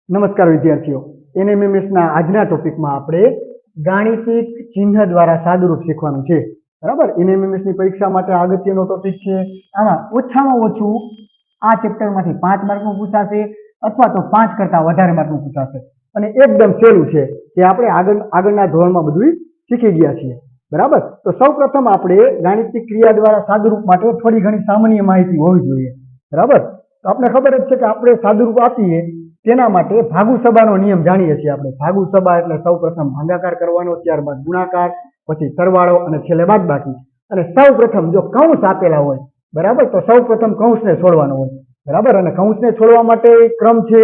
નમસ્કાર વિદ્યાર્થીઓ, એનએમએમએસના આજના ટોપિકમાં આપણે ગાણિતિક ચિહ્ન દ્વારા સાદુરૂપ શીખવાનું છે. બરાબર. એનએમએમએસની પરીક્ષા માટે અગત્યનો ટોપિક છે. આમાં ઓછામાં ઓછું આ ચેપ્ટરમાંથી 5 માર્કનું પૂછાશે અથવા તો 5 કરતાં વધારે માર્કનું પૂછાશે અને એકદમ સહેલું છે કે આપણે આગળના ધોરણમાં બધું શીખી ગયા છીએ. બરાબર. તો સૌપ્રથમ આપણે ગાણિતિક ક્રિયા દ્વારા સાદુરૂપ માટે થોડી ઘણી સામાન્ય માહિતી હોવી જોઈએ. બરાબર. તો આપણે ખબર જ છે કે આપણે સાદુરૂપ આપીએ તેના માટે ભાગુસભાનો નિયમ જાણીએ છીએ. આપણે ભાગુસભા એટલે સૌપ્રથમ ભાગાકાર કરવાનો, ત્યારબાદ ગુણાકાર, પછી સરવાળો અને છેલ્લે બાદબાકી. અને સૌપ્રથમ જો કૌંસ આપેલા હોય, બરાબર, તો સૌપ્રથમ કૌંસને છોડવાનો હોય. બરાબર. અને કૌંસને છોડવા માટે ક્રમ છે.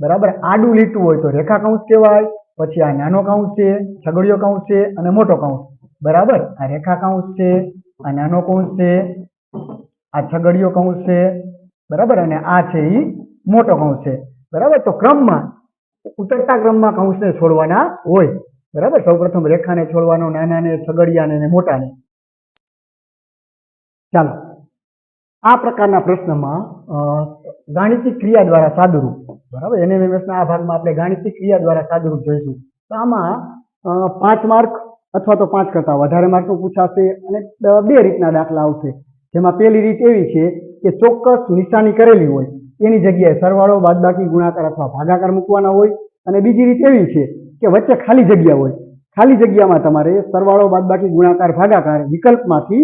બરાબર. આડું લીટું હોય તો રેખા કૌંસ કહેવાય. પછી આ નાનો કૌંસ છે, છગડીયો કૌંસ છે અને મોટો કૌંસ. બરાબર. આ રેખા કૌંસ છે, આ નાનો કૌંસ છે, આ છગડીયો કૌંસ છે. બરાબર. અને આ છે એ મોટો કૌંસ છે. બરાબર. તો ક્રમમાં ઉતરતા ક્રમમાં કૌંસને છોડવાના હોય. બરાબર. સૌપ્રથમ રેખાને છોડવાનો, નાનાને, છગડિયાને અને મોટાને. ચાલો, આ પ્રકારના પ્રશ્નમાં ગાણિતિક ક્રિયા દ્વારા સાદુરૂપ. બરાબર. એનએમએમએસના આ ભાગમાં આપણે ગાણિતિક ક્રિયા દ્વારા સાદુરૂપ જોઈશું. તો આમાં 5 માર્ક અથવા તો 5 કરતાં વધારે માર્કનું પૂછાશે અને 2 રીતના દાખલા આવશે. જેમાં પહેલી રીત એવી છે કે ચોક્કસ નિશાની કરેલી હોય એની જગ્યાએ સરવાળો, બાદબાકી, ગુણાકાર અથવા ભાગાકાર મૂકવાના હોય. અને બીજી રીત એવી છે કે વચ્ચે ખાલી જગ્યા હોય. ખાલી જગ્યામાં તમારે સરવાળો, બાદબાકી, ગુણાકાર, ભાગાકાર વિકલ્પમાંથી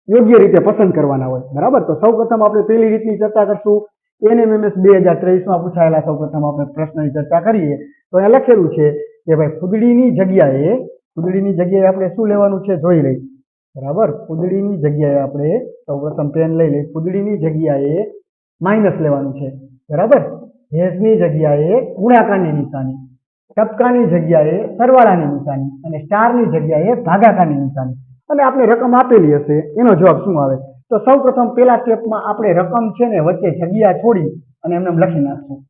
યોગ્ય રીતે પસંદ કરવાના હોય. બરાબર. તો સૌપ્રથમ આપણે પહેલી રીતની ચર્ચા કરશું. એનએમએમએસ 2023માં પૂછાયેલા સૌપ્રથમ આપણે પ્રશ્નની ચર્ચા કરીએ. તો અહીંયા લખેલું છે કે ભાઈ ફૂદડીની જગ્યાએ આપણે શું લેવાનું છે જોઈ લઈ. બરાબર. ફૂદડીની જગ્યાએ આપણે સૌપ્રથમ પેન લઈ લઈ. ફૂદડીની જગ્યાએ માઇનસ લેવાનું છે. બરાબર. હેશની જગ્યાએ ગુણાકારની નિશાની, ટપકાની જગ્યાએ સરવાળાની નિશાની અને સ્ટારની જગ્યાએ ભાગાકારની નિશાની. અને આપણે રકમ આપેલી હશે એનો જવાબ શું આવે. તો સૌપ્રથમ પહેલા સ્ટેપમાં આપણે રકમ છે ને વચ્ચે જગ્યા છોડી અને એમને લખી નાખશું.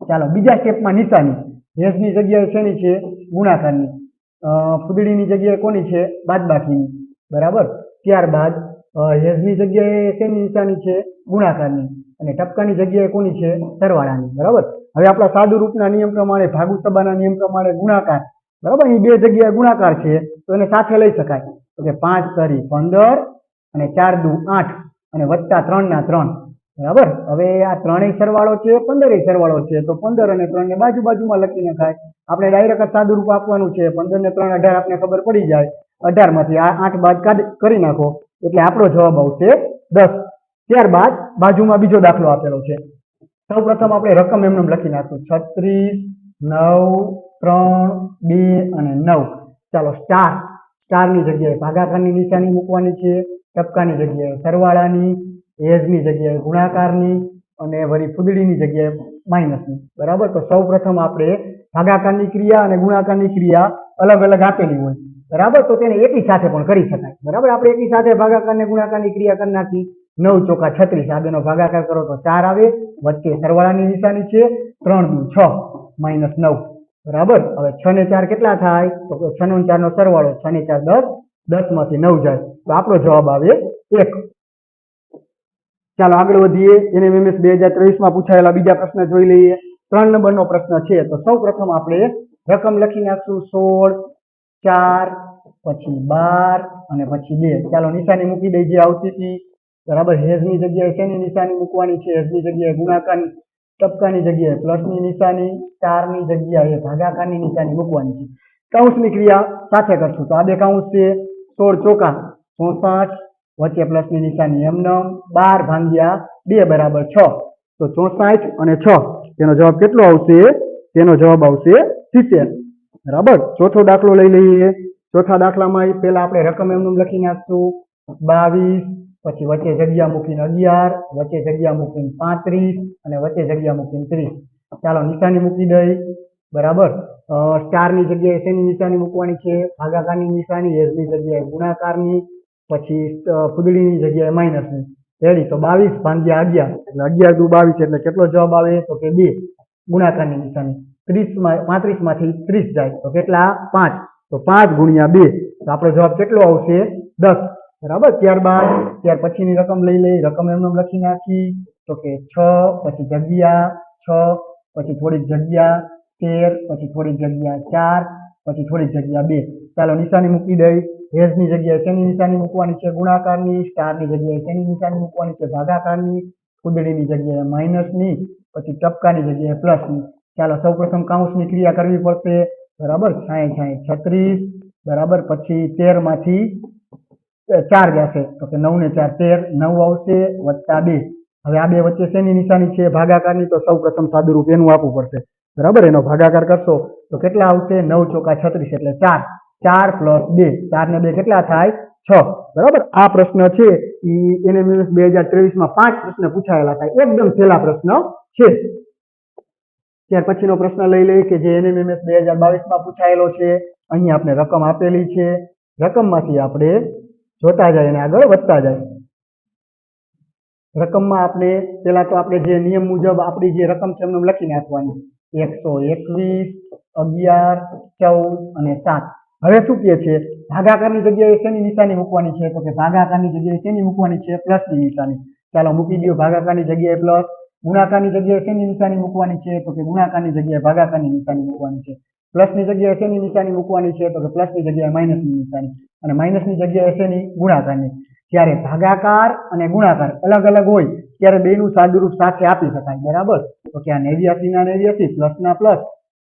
ચાલો, બીજા સ્ટેપમાં નિશાની. હેશની જગ્યાએ શેની છે? ગુણાકારની. ફૂદડીની જગ્યાએ કોની છે? બાદબાકીની. બરાબર. ત્યારબાદ હેશની જગ્યાએ શેની નિશાની છે? ગુણાકારની. અને ટપકાની જગ્યાએ કોની છે? સરવાળાની. બરાબર. હવે આપણા સાદુરૂપના નિયમ પ્રમાણે, ભાગુસભાના નિયમ પ્રમાણે ગુણાકાર, બરાબર, એ 2 જગ્યાએ ગુણાકાર છે તો એને સાથે લઈ શકાય. તો કે 5 તરી 15 અને 4 દુ 8 અને વત્તા 3 ના 3. બરાબર. હવે આ 3 સરવાળો છે, 15 સરવાળો છે, તો 15 અને 3 ને બાજુમાં લખી નખાય. આપણે ડાયરેક્ટ જ સાદુરૂપ આપવાનું છે. 15 ને 3 18 આપણે ખબર પડી જાય. 18 માંથી આ 8 બાદ કરી નાખો એટલે આપણો જવાબ આવશે 10. ત્યારબાદ બાજુમાં બીજો દાખલો આપેલો છે. સૌપ્રથમ આપણે રકમ એમને લખી નાખશું. 36, 9, 3, 2 અને 9. ચાલો, સ્ટારની જગ્યાએ ભાગાકારની નિશાની મૂકવાની છે, ટપકાની જગ્યાએ સરવાળાની, હેશની જગ્યાએ ગુણાકારની અને વળી ફૂદડીની જગ્યાએ માઇનસની. બરાબર. તો સૌપ્રથમ આપણે ભાગાકારની ક્રિયા અને ગુણાકારની ક્રિયા અલગ અલગ આપેલી હોય. બરાબર. તો તેને એકી સાથે પણ કરી શકાય. બરાબર. આપણે એકી સાથે ભાગાકાર અને ગુણાકારની ક્રિયા કરી નાખી. 9 ચોકા 36. આ બેનો ભાગાકાર કરો તો 4 આવે. વચ્ચે સરવાળાની નિશાની છે. 3 દુ 6 માઇનસ 9. બરાબર. હવે 6 ને 4 કેટલા થાય? તો 6 નો 4 નો સરવાળો. 6 ને 4 10. 10 માંથી 9 જાય તો આપણો જવાબ આવે 1. ચાલો આગળ વધીએ. એનએમએમએસ 2023માં પૂછાયેલા બીજા પ્રશ્ન જોઈ લઈએ. 3 નંબરનો પ્રશ્ન છે. તો સૌ પ્રથમ આપણે રકમ લખી નાખશું. 16, 4, પછી 12 અને પછી 2. ચાલો, નિશાની મૂકી દઈ જે આવતી હતી. બરાબર. હેશની જગ્યાએ શેની નિશાની મૂકવાની છે? હેશની જગ્યાએ ગુણાકારની, ટપકાની જગ્યાએ પ્લસની નિશાની, સ્ટારની જગ્યાએ ભાગાકારની નિશાની મૂકવાની છે. કૌંસની ક્રિયા સાથે કરશું. તો આ 2 કૌંસ છે. 16 ચોકા 64, વચ્ચે પ્લસની નિશાની એમનેમ. 12 ભાગ્યા 2 બરાબર 6. તો 64 અને 6 તેનો જવાબ કેટલો આવશે? તેનો જવાબ આવશે 70. બરાબર. ચોથો દાખલો લઈ લઈએ. ચોથા દાખલામાં પહેલા આપણે રકમ એમનેમ લખી નાખશું. 22, પછી વચ્ચે જગ્યા મૂકીને 11, વચ્ચે જગ્યા મૂકીને 35 અને વચ્ચે જગ્યા મૂકીને 30. ચાલો, નિશાની મૂકી દઈ. બરાબર. સ્ટારની જગ્યાએ શેની નિશાની મૂકવાની છે? ભાગાકારની નિશાની. હેશની જગ્યાએ ગુણાકારની, પછી ફૂદડીની જગ્યાએ માઇનસની. રેડી. તો 22 ભાગ્યા 11 એટલે 11 દુ 22 એટલે કેટલો જવાબ આવે? તો કે 2. ગુણાકારની નિશાની. 35 માંથી 30 જાય તો કેટલા? 5. તો 5 ગુણ્યા 2 તો આપણો જવાબ કેટલો આવશે? 10. બરાબર. ત્યાર પછીની રકમ લઈ લઈ. રકમ એમને લખી નાખી. તો કે 6, પછી જગ્યા 6, પછી થોડીક જગ્યા 13, પછી થોડી જગ્યા 4, પછી થોડી જગ્યા 2. ચાલો નિશાની મૂકી દઈ. હેશની જગ્યાએ શેની નિશાની મૂકવાની છે? ગુણાકારની. સ્ટારની જગ્યાએ શેની નિશાની મૂકવાની છે? ભાગાકારની. કુંદડીની જગ્યાએ માઇનસની, પછી ટપકાની જગ્યાએ પ્લસની. ચાલો સૌપ્રથમ કાઉન્સની ક્રિયા કરવી પડશે. બરાબર, 60 36, બરાબર. પછી 13 માંથી 4 જશે તો કે 9 ને 4 13, 9 આવશે વત્તા 2. હવે આ બે વચ્ચે શેની નિશાની છે? ભાગાકારની. તો સૌપ્રથમ સાદુરૂપ એનું આપવું પડશે. બરાબર, એનો ભાગાકાર કરશો તો કેટલા આવશે? 9 ચોકા 36 એટલે 4. 4 પ્લસ 2, 4 ને 2 કેટલા થાય? 6. બરાબર, આ પ્રશ્ન છે એ NMMS 2023 માં 5 પ્રશ્ન પૂછાયેલા થાય, એકદમ સહેલા પ્રશ્ન છે. ત્યાર પછીનો પ્રશ્ન લઈ લઈએ કે જે NMMS 2022 માં પૂછાયેલો છે. અહીં આપણે રકમ આપેલી છે, રકમમાંથી આપણે જોતા જાય અને આગળ વધતા જાય. રકમમાં આપણે પેલા તો આપણે જે નિયમ મુજબ આપણી જે રકમ છે એમને લખી નાખવાની. 121, 11, 14 અને 7. હવે શું કહે છે? ભાગાકારની જગ્યાએ શેની નિશાની મૂકવાની છે? તો કે ભાગાકારની જગ્યાએ શેની મૂકવાની છે? પ્લસની નિશાની. ચાલો મૂકી દો ભાગાકારની જગ્યાએ પ્લસ. ગુણાકારની જગ્યાએ શેની નિશાની મૂકવાની છે? તો કે ગુણાકારની જગ્યાએ ભાગાકારની નિશાની મૂકવાની છે. પ્લસની જગ્યાએ શેની નિશાની મૂકવાની છે? તો કે પ્લસની જગ્યાએ માઇનસની નિશાની. અને માઇનસની જગ્યાએ શેની? ગુણાકારની. જ્યારે ભાગાકાર અને ગુણાકાર અલગ અલગ હોય ત્યારે બેનું સાદુરૂપ સાથે આપી શકાય. બરાબર, તો કે આ 89 ના 89 પ્લસ ના પ્લસ.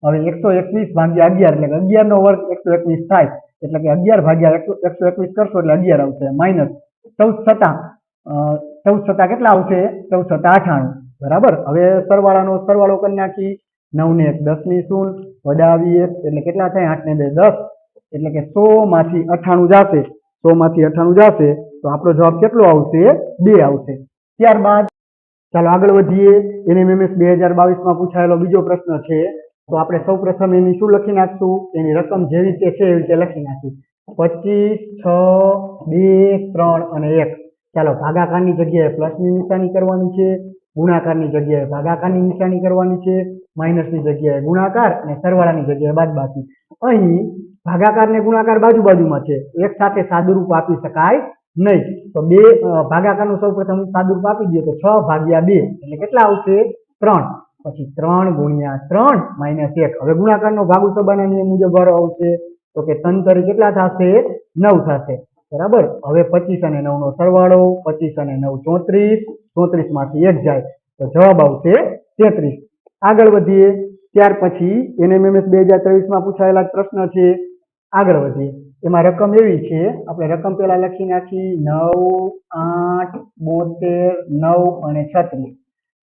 હવે 121 ભાગ્યા 11 એટલે કે 11 નો વર્ગ 121 થાય, એટલે કે 11 ભાગ્યા 121 કરશો એટલે 11 આવશે. માઇનસ 14 છતા કેટલા આવશે? 14 છતા 98. બરાબર, હવે સરવાળો કરી નાખી. 9 ને 1 10 ની શૂન્ય, વડાવી 1 એટલે કેટલા થાય? 8 ને 2 10, એટલે કે 100 માંથી 98 જશે. 100 માંથી 98 જશે તો આપણો જવાબ કેટલો આવશે? 2 આવશે. ત્યારબાદ ચાલો આગળ વધીએ. NMMS 2022 માં પૂછાયેલો બીજો પ્રશ્ન છે. તો આપણે સૌપ્રથમ એની શું લખી નાખશું? એની રકમ જેવી રીતે છે એવી રીતે લખી નાખી. 25, 6, 2, 3 અને 1. ચાલો ભાગાકારની જગ્યાએ પ્લસની નિશાની કરવાની છે, ગુણાકારની જગ્યાએ ભાગાકારની નિશાની કરવાની છે, માઇનસની જગ્યાએ ગુણાકાર અને સરવાળાની જગ્યાએ બાદબાકી. અહીં ભાગાકાર ને ગુણાકાર બાજુ બાજુમાં છે, એક સાથે સાદુરૂપ આપી શકાય નહીં. તો બે ભાગાકારનું સૌપ્રથમ સાદુરૂપ આપી દઈએ તો 6 ભાગ્યા 2 એટલે કેટલા આવશે? 3. પછી 3 ગુણ્યા 3 માઇનસ 1. હવે ગુણાકારનો ભાગુસબાના નિયમ મુજબ વારો આવશે તો કે 3 તરી કેટલા થશે? 9 થશે. બરાબર, હવે 25 અને 9 નો સરવાળો. 25 અને 9 34, 34 માંથી 1 જાય તો જવાબ આવશે 33. આગળ વધીએ. ત્યાર પછી NMMS 2023 માં પૂછાયેલા પ્રશ્ન છે. આગળ વધીએ. એમાં રકમ એવી છે, આપણે રકમ પેલા લખી નાખી 9, 8, 72, 9 અને 36.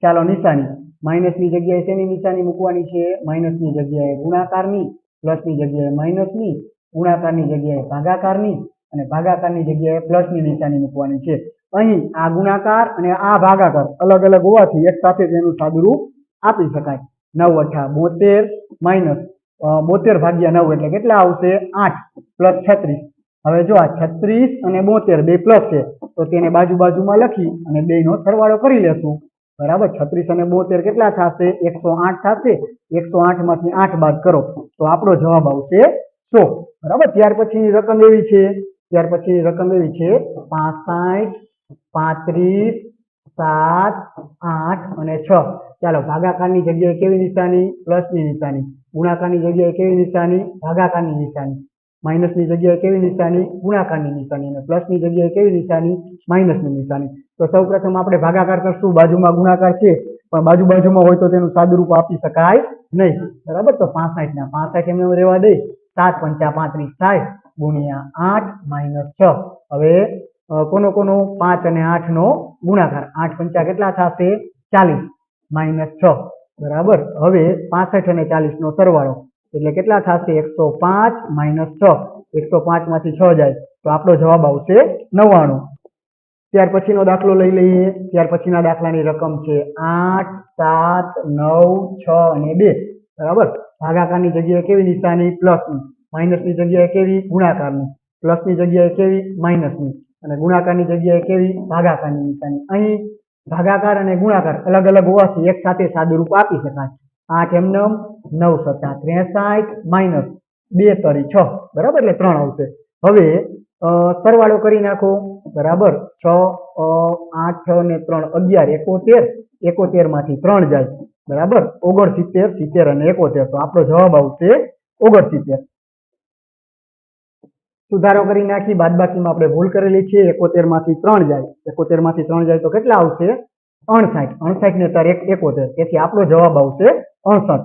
ચાલો નિશાની. માઇનસની જગ્યાએ શેની નિશાની મૂકવાની છે? માઇનસની જગ્યાએ ગુણાકારની, પ્લસની જગ્યાએ માઇનસની, ગુણાકારની જગ્યાએ ભાગાકારની અને ભાગાકારની જગ્યાએ પ્લસની નિશાની મૂકવાની છે. અહીં આ ગુણાકાર અને આ ભાગાકાર અલગ અલગ હોવાથી એક સાથે તેનું સાદુરૂપ આપી શકાય. 9 અઠા 72 માઇનસ 72 ભાગ્યા 9 એટલે કેટલા આવશે? 8 પ્લસ 36. હવે જો આ 36 અને 72 બે પ્લસ છે તો તેને બાજુ બાજુમાં લખી અને બેનો સરવાળો કરી લેશું. બરાબર, 36 અને 72 કેટલા થશે? 108 થશે. 108 માંથી 8 બાદ કરો તો આપણો જવાબ આવશે 100. બરાબર, ત્યાર પછીની રકમ એવી છે 65, 35, 7, 8 અને 6. ચાલો ભાગાકારની જગ્યાએ કેવી નિશાની? પ્લસની નિશાની. ગુણાકારની જગ્યાએ કેવી નિશાની? ભાગાકારની નિશાની. માઇનસની જગ્યાએ કેવી નિશાની? ગુણાકારની નિશાની. અને પ્લસની જગ્યાએ કેવી નિશાની? માઇનસની નિશાની. તો સૌપ્રથમ આપણે ભાગાકાર કરશું. બાજુમાં ગુણાકાર છે પણ બાજુમાં હોય તો તેનું સાદુરૂપ આપી શકાય નહીં. બરાબર, તો 65 ના 65 એમને રહેવા દઈ. 7 પંચા 35 થાય ગુણ્યા 8 માઇનસ 6. હવે કોનો 5 અને 8 નો ગુણાકાર. 8 પંચા કેટલા થશે? 40 માઇનસ 6. બરાબર, હવે 65 અને 40 નો સરવાળો એટલે કેટલા થશે? 105 માઇનસ 6. 105 માંથી 6 જાય તો આપણો જવાબ આવશે 99. ત્યાર પછીનો દાખલો લઈ લઈએ. ત્યાર પછીના દાખલાની રકમ છે 8, 7, 9, 6 અને 2. બરાબર, ભાગાકારની જગ્યાએ કેવી નિશાની? પ્લસની. માઇનસની જગ્યાએ કેવી? ગુણાકારની. પ્લસની જગ્યાએ કેવી? માઇનસની. અને ગુણાકારની જગ્યાએ કેવી? ભાગાકારની નિશાની. અહીં ભાગાકાર અને ગુણાકાર અલગ અલગ હોવાથી એક સાથે સાદુરૂપ આપી શકાય. 8 એમનેમ, 9 સત્તા 63 માઇનસ 2 તરી 6. બરાબર, એટલે 3 આવશે. હવે સરવાળો કરી નાખો. બરાબર, 6, 8, 6 ને 3 11, 71. 71 માંથી 3 જાય બરાબર 69, 70 અને 71. તો આપણો જવાબ આવશે 69. સુધારો કરી નાખી, બાદબાકીમાં આપણે ભૂલ કરેલી છે. 71 માંથી 3 જાય, 71 માંથી 3 જાય તો કેટલા આવશે? 59. 59 ને 71, તેથી આપણો જવાબ આવશે 69.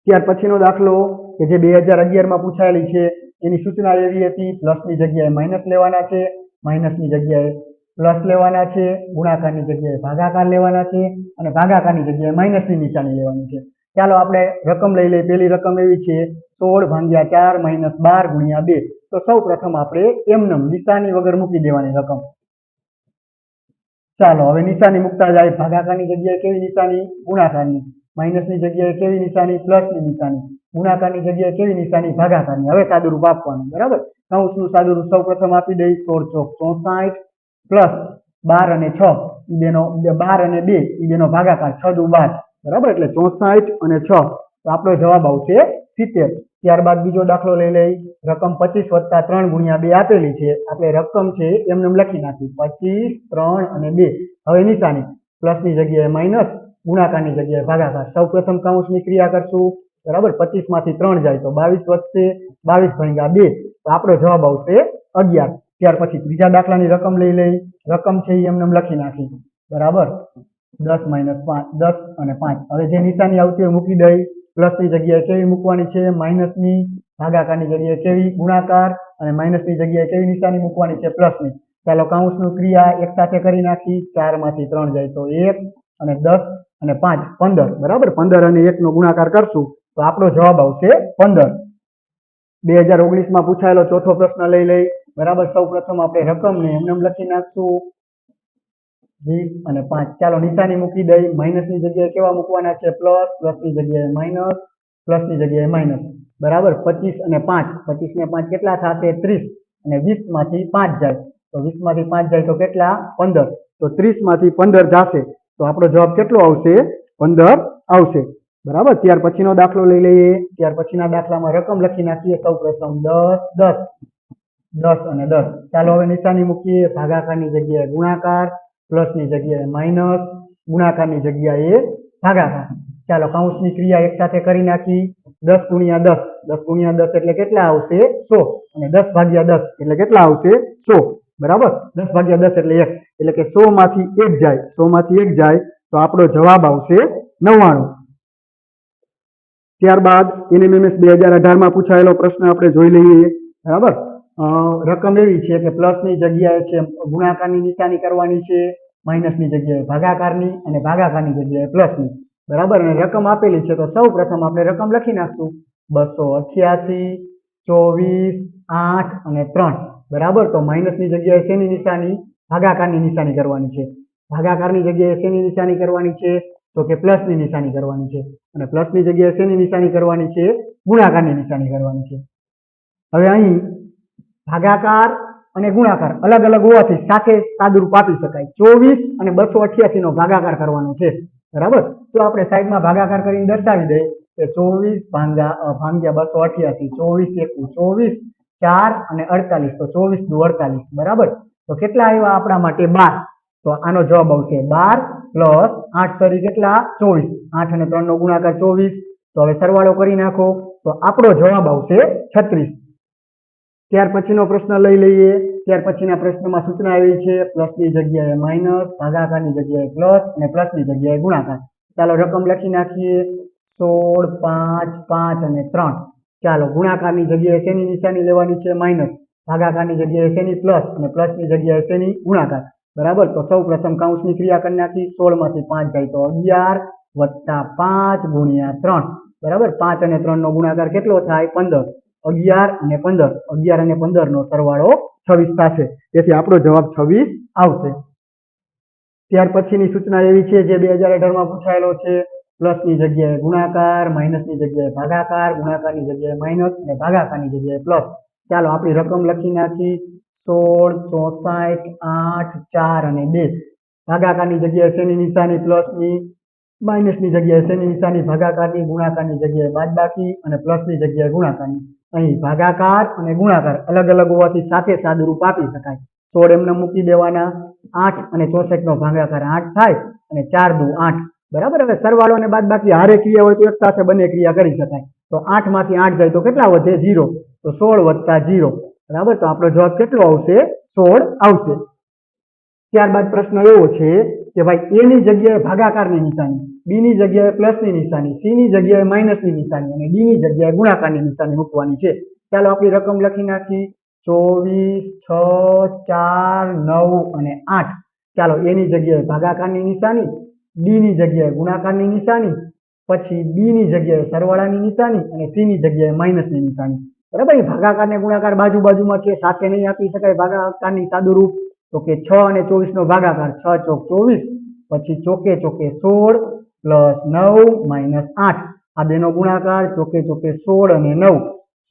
ત્યાર પછીનો દાખલો કે જે 2011 માં પૂછાયેલી છે, એની સૂચના એવી હતી: પ્લસની જગ્યાએ માઇનસ લેવાના છે, માઇનસની જગ્યાએ પ્લસ લેવાના છે, ગુણાકારની જગ્યાએ ભાગાકાર લેવાના છે અને ભાગાકારની જગ્યાએ માઇનસની નિશાની લેવાની છે. ચાલો આપણે રકમ લઈ લઈએ. પહેલી રકમ એવી છે 16/4 - 12 × 2. તો સૌ પ્રથમ આપણે એમનેમ નિશાની વગર મૂકી દેવાની રકમ. ચાલો હવે નિશાની મૂકતા જાય. ભાગાકારની જગ્યાએ કેવી નિશાની? ગુણાકારની. માઇનસની જગ્યાએ કેવી નિશાની? પ્લસની નિશાની. ગુણાકારની જગ્યાએ કેવી નિશાની? ભાગાકારની. હવે સાદુરૂપ આપવાનું. બરાબર. કૌંસનું સાદુરૂપ સૌ પ્રથમ આપી દઈ. 16 × 4 = 64 પ્લસ 12 અને 6 ઈ બેનો 12 અને 2 ઈ બેનો ભાગાકાર 6 દુ 12. બરાબર, એટલે 64 અને 6. તો આપણો જવાબ આવશે 70. ત્યારબાદ બીજો દાખલો લઈ લઈ. રકમ 25 + 3 × 2 આપેલી છે. આપણે રકમ છે એમને લખી નાખી 25, 3 અને 2. હવે નિશાની પ્લસની જગ્યાએ માઇનસ, ગુણાકારની જગ્યાએ ભાગાકાર. સૌ પ્રથમ કૌંસની ક્રિયા કરશું. બરાબર, 25 માંથી 3 જાય તો 22 વધશે, 22 × 2. તો આપણો જવાબ આવશે 11. ત્યાર પછી ત્રીજા દાખલાની રકમ લઈ લઈ. રકમ છે એ એમને લખી નાખી. બરાબર, 10 - 5, 10 અને 5. હવે જે નિશાની આવતી હોય મૂકી દઈ. પ્લસની જગ્યાએ કેવી મૂકવાની છે? માઇનસની. ભાગાકારની જગ્યાએ કેવી? ગુણાકાર. અને માઇનસની જગ્યાએ કેવી નિશાની મૂકવાની છે? પ્લસની. ચાલો કૌંસનું ક્રિયા એક સાથે કરી નાખી. 4 માંથી 3 જાય તો 1 અને 10 અને 5 15. બરાબર, 15 અને 1 નો ગુણાકાર કરશું તો આપણો જવાબ આવશે 15. 2019 માં પૂછાયેલો ચોથો પ્રશ્ન લઈ લઈ. બરાબર, સૌ પ્રથમ આપણે રકમને એમને લખી નાખશું 20 અને 5. ચાલો નિશાની મૂકી દઈ. માઇનસની જગ્યાએ કેવા મૂકવાના છે? પ્લસ. પ્લસની જગ્યાએ માઇનસ, પ્લસની જગ્યાએ માઇનસ. બરાબર, 25 અને 5. 25 ને 5 કેટલા થશે? 30. અને 20 માંથી 5 જાય તો 20 માંથી 5 જાય તો કેટલા? 15. તો 30 માંથી 15 જશે તો આપણો જવાબ કેટલો આવશે? 15 આવશે. બરાબર, ત્યાર પછીનો દાખલો લઈ લઈએ. ત્યાર પછીના દાખલામાં રકમ લખી નાખીએ. સૌ પ્રથમ 10, 10, 10 અને 10. ચાલો હવે નિશાની મૂકીએ. ભાગાકારની જગ્યાએ ગુણાકાર, પ્લસની જગ્યાએ માઇનસ, ગુણાકારની જગ્યાએ ભાગાકાર. ચાલો કૌંસની ક્રિયા એક સાથે કરી નાખી. 10 × 10, 10 × 10 એટલે કેટલા આવશે? 100. અને 10/10 એટલે કેટલા આવશે? 100. બરાબર, 10/10 એટલે 1. એટલે કે 100 માંથી 1 જાય, 100 માંથી 1 જાય તો આપણો જવાબ આવશે 99. ત્યારબાદ NMMS 2018 માં પૂછાયેલો પ્રશ્ન આપણે જોઈ લઈએ. બરાબર, રકમ એવી છે કે પ્લસની જગ્યાએ છે ગુણાકારની નિશાની કરવાની છે, માઇનસની જગ્યાએ ભાગાકારની અને ભાગાકારની જગ્યાએ પ્લસની. બરાબર, અને રકમ આપેલી છે તો સૌ પ્રથમ આપણે રકમ લખી નાખશું 288, 24, 8 અને 3. બરાબર, તો માઇનસની જગ્યાએ શેની નિશાની? ભાગાકારની નિશાની કરવાની છે. ભાગાકારની જગ્યાએ શેની નિશાની કરવાની છે? તો કે પ્લસની નિશાની કરવાની છે. અને પ્લસની જગ્યાએ શેની નિશાની કરવાની છે? ગુણાકારની નિશાની કરવાની છે. હવે અહીં ભાગાકાર અને ગુણાકાર અલગ અલગ હોવાથી સાથે સાદુરૂપ આપી શકાય. 24 અને 288 નો ભાગાકાર કરવાનો છે. બરાબર, તો આપણે સાઈડમાં ભાગાકાર કરીને દર્શાવી દઈએ કે 24 ભાગ્યા 288. 24 એકુ 24, 4 અને 48. તો 24 દુ 48. બરાબર, તો કેટલા આવ્યા આપણા માટે? 12. તો આનો જવાબ આવશે 12 પ્લસ 8 તરી કેટલા? 24. 8 અને 3 નો ગુણાકાર 24. તો હવે સરવાળો કરી નાખો તો આપણો જવાબ આવશે 36. ત્યાર પછીનો પ્રશ્ન લઈ લઈએ. ત્યાર પછીના પ્રશ્નમાં સૂચના આવી છે પ્લસની જગ્યાએ માઇનસ, ભાગાકારની જગ્યાએ પ્લસ અને પ્લસની જગ્યાએ ગુણાકાર. ચાલો રકમ લખી નાખીએ. 16, 5, 5 અને 3. ચાલો ગુણાકારની જગ્યાએ શેની નિશાની લેવાની છે? માઇનસ. ભાગાકારની જગ્યાએ શેની? પ્લસ. અને પ્લસની જગ્યાએ શેની? ગુણાકાર. બરાબર, તો સૌ પ્રથમ કૌંસની ક્રિયા કરી નાખી. 16 માંથી 5 જાય તો 11 વત્તા 5 ગુણ્યા 3. બરાબર, 5 અને 3 નો ગુણાકાર કેટલો થાય? 15. 11 અને 15, 11 અને 15 નો સરવાળો 26 થશે. તેથી આપણો જવાબ 26 આવશે. ત્યાર પછીની સૂચના એવી છે જે 2018 માં પૂછાયેલો છે. પ્લસની જગ્યાએ ગુણાકાર, માઇનસની જગ્યાએ ભાગાકાર, ગુણાકારની જગ્યાએ માઇનસ અને ભાગાકારની જગ્યાએ પ્લસ. ચાલો આપણી રકમ લખી નાખી. 16, 64, 8, 4 અને 2. ભાગાકારની જગ્યાએ શેની નિશાની? પ્લસની. માઇનસની જગ્યાએ શેની નિશાની? ભાગાકારની. ગુણાકારની જગ્યાએ બાદબાકી અને પ્લસની જગ્યાએ ગુણાકારની. અહીં ભાગાકાર અને ગુણાકાર અલગ અલગ હોવાથી સાથે સાદુરૂપ આપી શકાય. 16 એમને મૂકી દેવાના. 8 અને 64 નો ભાગાકાર 8 થાય અને 4 દુ 8. બરાબર. હવે સરવાળો અને બાદબાકી હારે ક્રિયા હોય તો એક સાથે બંને ક્રિયા કરી શકાય. તો 8 માંથી 8 જાય તો કેટલા વધે? 0. તો 16 + 0. બરાબર. તો આપણો જવાબ કેટલો આવશે? 16 આવશે. ત્યારબાદ પ્રશ્ન એવો છે કે ભાઈ a ની જગ્યાએ ભાગાકારની નિશાની, b ની જગ્યાએ પ્લસની નિશાની, c ની જગ્યાએ માઇનસની નિશાની અને d ની જગ્યાએ ગુણાકારની નિશાની મૂકવાની છે. ચાલો આપણી રકમ લખી નાખી. 24, 6, 4, 9 અને 8. ચાલો a ની જગ્યાએ ભાગાકારની નિશાની, d ની જગ્યાએ ગુણાકારની નિશાની, પછી b ની જગ્યાએ સરવાળાની નિશાની અને c ની જગ્યાએ માઇનસની નિશાની. બરાબર. ભાગાકાર ને ગુણાકાર બાજુ બાજુમાં છે, સાથે નહીં આપી શકાય ભાગાકારની સાદુરૂપ. તો કે 6 અને 24 નો ભાગાકાર 6 ચોક 24, પછી ચોકે ચોકે 16 + 9 - 8. આ બેનો ગુણાકાર ચોકે ચોકે 16 અને 9.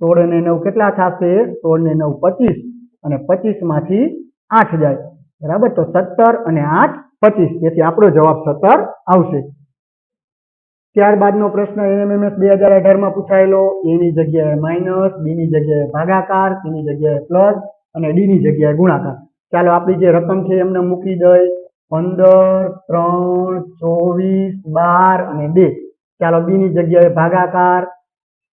16 અને 9 કેટલા થશે? 16 ને 9 25 અને 25 માંથી 8 જાય. બરાબર. તો 17 અને 8 25. તેથી આપણો જવાબ 17 આવશે. ત્યારબાદનો પ્રશ્ન NMMS 2018 માં પૂછાયેલો. a ની જગ્યાએ માઇનસ, b ની જગ્યાએ ભાગાકાર, c ની જગ્યાએ પ્લસ અને d ની જગ્યાએ ગુણાકાર. ચાલો આપણી જે રકમ છે એમને મૂકી દઈ. 15, 3, 24, 12 અને 2. ચાલો b ની જગ્યાએ ભાગાકાર,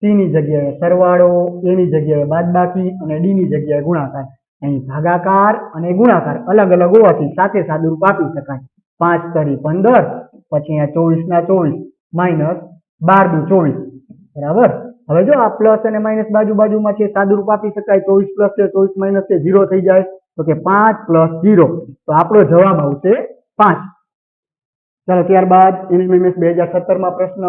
c ની જગ્યાએ સરવાળો, a ની જગ્યાએ બાદબાકી અને d ની જગ્યાએ ગુણાકાર. અહીં ભાગાકાર અને ગુણાકાર અલગ અલગ હોવાથી સાથે સાદુરૂપ આપી શકાય. 5 તરી 15, પછી અહીંયા 24 ના 24 માઇનસ 12 દુ 24. બરાબર. હવે જો આ પ્લસ અને માઇનસ બાજુ બાજુમાં છે, સાદુરૂપ આપી શકાય. 24 પ્લસ છે, 24 માઇનસ છે, 0 થઈ જાય. તો કે 5 + 0. તો આપણો જવાબ આવશે 5. ચાલો ત્યારબાદ NMMS 2017 માં પ્રશ્ન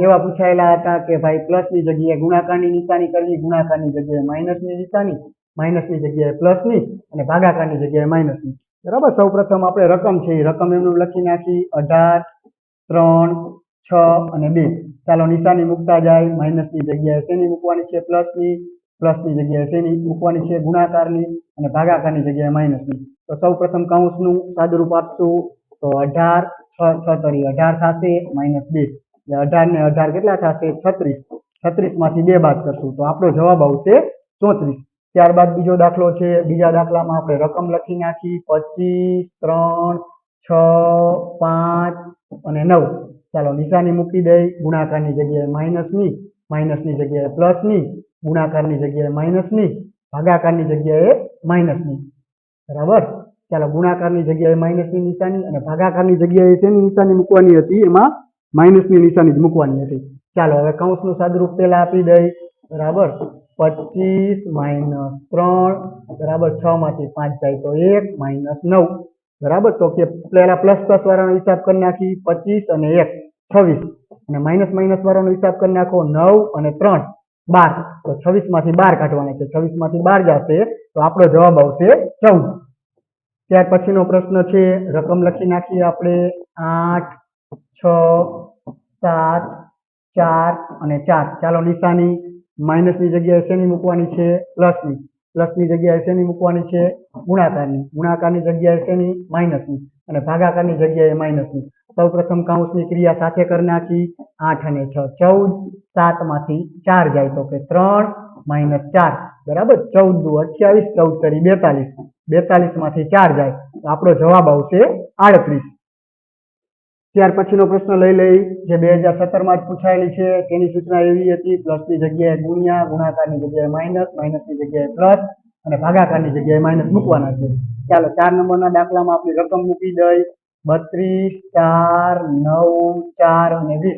એવા પૂછાયેલા હતા કે ભાઈ પ્લસની જગ્યાએ ગુણાકારની નિશાની કરવી, ગુણાકારની જગ્યાએ માઇનસની નિશાની, માઇનસની જગ્યાએ પ્લસની અને ભાગાકારની જગ્યાએ માઇનસની. બરાબર. સૌપ્રથમ આપણે રકમ છે એ રકમ એમનું લખી નાખી. 18, 3, 6 અને 2. ચાલો નિશાની મૂકતા જાય. માઇનસની જગ્યાએ શેની મૂકવાની છે? પ્લસની. પ્લસની જગ્યાએ શેની મૂકવાની છે? ગુણાકારની. અને ભાગાકારની જગ્યાએ માઇનસની. તો સૌપ્રથમ કૌંસનું સાદુરૂપ આપશું. તો 18, 6 તરી 18 થશે, -2. એટલે 18 ને 18 કેટલા થશે? 36. 36 માંથી 2 બાદ કરશું તો આપણો જવાબ આવશે 34. ત્યારબાદ બીજો દાખલો છે. બીજા દાખલામાં આપણે રકમ લખી નાખી. 25, 3, 6, 5 અને 9. ચાલો નિશાની મૂકી દઈ. ગુણાકારની જગ્યાએ માઇનસની, માઇનસની જગ્યાએ પ્લસની, ગુણાકારની જગ્યાએ માઇનસની, ભાગાકારની જગ્યાએ માઇનસની. બરાબર. ચાલો ગુણાકારની જગ્યાએ માઇનસની નિશાની અને ભાગાકારની જગ્યાએ શેની નિશાની મૂકવાની હતી? એમાં માઇનસની નિશાની જ મૂકવાની હતી. ચાલો હવે કૌંસનું સાદુરૂપ પહેલા આપી દઈ. બરાબર. 25 - 3 બરાબર. 6 માંથી 5 જાય તો 1 - 9. બરાબર. તો કે પહેલા પ્લસ પ્લસ વાળાનો હિસાબ કરી નાખી. 25 અને 1 26 અને માઇનસ માઇનસ વાળાનો હિસાબ કરી નાખો. 9 અને 3 12. તો 26 માંથી 12 કાઢવાના છે. 26 માંથી 12 જશે તો આપણો જવાબ આવશે 14. ત્યાર પછીનો પ્રશ્ન છે. રકમ લખી નાખીએ આપણે. 8, 6, 7, 4 અને 4. ચાલો નિશાની માઇનસની જગ્યાએ શેની મૂકવાની છે? પ્લસની. પ્લસની જગ્યાએ શેની મૂકવાની છે? ગુણાકારની. ગુણાકારની જગ્યાએ શેની? માઇનસની. અને ભાગાકારની જગ્યાએ માઇનસની. સૌપ્રથમ કૌંસની ક્રિયા સાથે કરી નાખી. 8 અને 6 14. 7 માંથી 4 જાય તો કે 3 - 4. બરાબર. 14 દુ 28, 14 તરી 42. 42 માંથી 4 જાય તો આપણો જવાબ આવશે 38. ત્યાર પછીનો પ્રશ્ન લઈ લઈ જે 2017 માં જ પૂછાયેલી છે. તેની સૂચના એવી હતી. પ્લસની જગ્યાએ ગુણ્યા, ગુણાકારની જગ્યાએ માઇનસ, માઇનસની જગ્યાએ પ્લસ અને ભાગાકારની જગ્યાએ માઇનસ મૂકવાના છે. ચાલો 4 નંબરના દાખલામાં આપણી રકમ મૂકી દઈ. 32, 4, 9, 4 અને 20.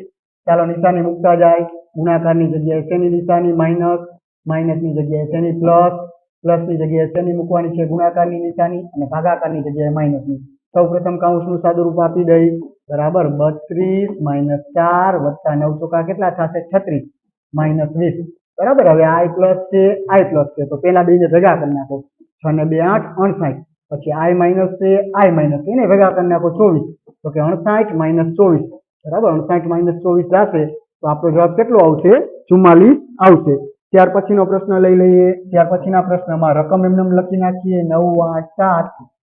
ચાલો નિશાની મૂકતા જાય. ગુણાકારની જગ્યાએ શેની નિશાની? માઇનસ. માઇનસની જગ્યાએ શેની? પ્લસ. પ્લસની જગ્યાએ શેની મૂકવાની છે? ગુણાકારની નિશાની અને ભાગાકારની જગ્યાએ માઇનસની. સૌપ્રથમ કૌંસનું સાદુરૂપ આપી દઈ. બરાબર. 32 - 4 + 9 ચોકા કેટલા થશે? 36 - 20. બરાબર. હવે i પ્લસ છે, i પ્લસ છે તો પેલા બેને ભેગા કરી નાખો. 6 ને 2 8 59. પછી i માઇનસ છે, i માઇનસ છે એને ભેગા કરી નાખો. 24. તો કે 59 - 24. બરાબર. 59 - 24 થશે તો આપણો જવાબ કેટલો આવશે? 44 આવશે. ત્યાર પછીનો પ્રશ્ન લઈ લઈએ. ત્યાર પછીના પ્રશ્નમાં રકમ એમને લખી નાખીએ. 9, 8, 7,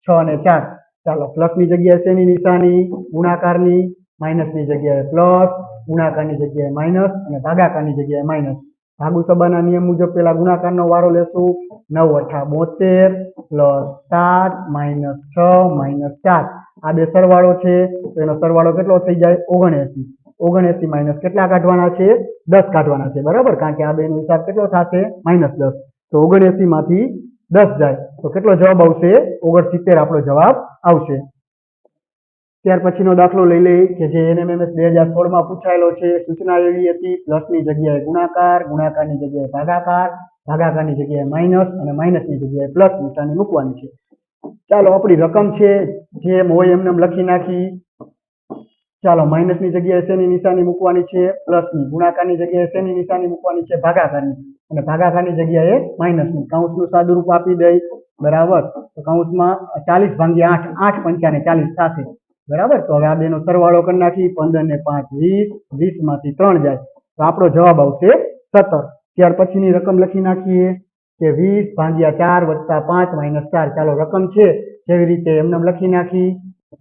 6 અને 4. ચાલો પ્લસની જગ્યાએ શેની નિશાની? ગુણાકારની. માઇનસની જગ્યાએ પ્લસ, ગુણાકારની જગ્યાએ માઇનસ અને ભાગાકારની જગ્યાએ માઇનસ. ભાગુ સબાના નિયમ મુજબ પેલા ગુણાકારનો વારો લેશું. 9 × 8 = 72 + 7 - 6 - 4. આ બે સરવાળો છે તો એનો સરવાળો કેટલો થઈ જાય 79. 79 માઇનસ કેટલા કાઢવાના છે 10 કાઢવાના છે બરાબર, કારણ કે આ બેનો હિસાબ કેટલો થશે -10. તો 79 માંથી 10 જાય તો કેટલો જવાબ આવશે 69 આપણો જવાબ આવશે. ત્યાર પછીનો દાખલો લઈ લઈએ કે જે NMMS 2016 માં પૂછાયેલો છે. સૂચના એવી હતી પ્લસની જગ્યાએ ગુણાકાર, ગુણાકારની જગ્યાએ ભાગાકાર, ભાગાકારની જગ્યાએ માઇનસ અને માઇનસની જગ્યાએ પ્લસ નિશાની મૂકવાની છે. ચાલો આપણી રકમ છે જેમ હોય એમને લખી નાખી. ચાલો માઇનસની જગ્યાએ શેની નિશાની મૂકવાની છે પ્લસની, ગુણાકારની જગ્યાએ શેની નિશાની મૂકવાની છે ભાગાકારની, અને ભાગાકારની જગ્યાએ માઇનસની. કૌંસનું સાદુરૂપ આપી દઈ બરાબર. તો કૌંસમાં 40 ભાગ્યા 8, 8 પંચાને 40 થશે બરાબર. તો હવે આ બેનો સરવાળો કરી નાખી. 15 ને 5 20, 20 માંથી 3 જાય તો આપણો જવાબ આવશે 17. ત્યાર પછીની રકમ લખી નાખીએ કે 20 ભાગ્યા 4 વત્તા 5 માઇનસ 4. ચાલો રકમ છે કેવી રીતે એમને લખી નાખી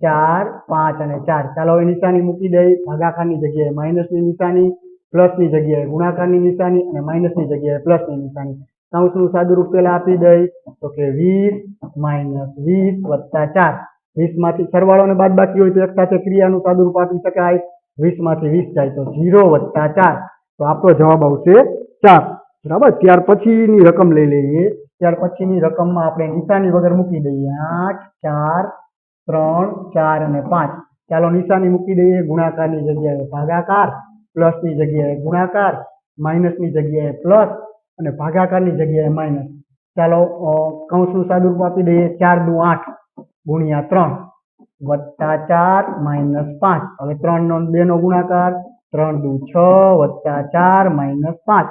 4, 5 અને 4. ચાલો હવે નિશાની મૂકી દઈ. ભાગાકારની જગ્યાએ માઇનસની નિશાની, પ્લસની જગ્યાએ ગુણાકારની નિશાની અને માઇનસની જગ્યાએ પ્લસની નિશાની. કૌંસનું સાદુરૂપ પેલા આપી દઈ તો કે 20 માઇનસ 20 વત્તા 4. 20 માંથી સરવાળો અને બાદબાકી હોય તો એક સાથે ક્રિયાનું સાદુરૂપ આપી શકાય. 20 માંથી 20 જાય તો 0 વત્તા 4. તો આપણો જવાબ આવશે 4 બરાબર. ત્યાર પછીની રકમ લઈ લઈએ. ત્યાર પછીની રકમમાં આપણે નિશાની વગર મૂકી દઈએ 8, 4, 3, 4 અને 5. ચાલો નિશાની મૂકી દઈએ. ગુણાકારની જગ્યાએ ભાગાકાર, પ્લસની જગ્યાએ ગુણાકાર, માઇનસની જગ્યાએ પ્લસ અને ભાગાકારની જગ્યાએ માઇનસ. ચાલો કૌંસનું સાદુરૂપ આપી દઈએ 4 દુ 8 ગુણ્યા 3 વત્તા 4 માઇનસ 5. હવે 3 નો 2 નો ગુણાકાર 3 દુ 6 વત્તા 4 માઇનસ 5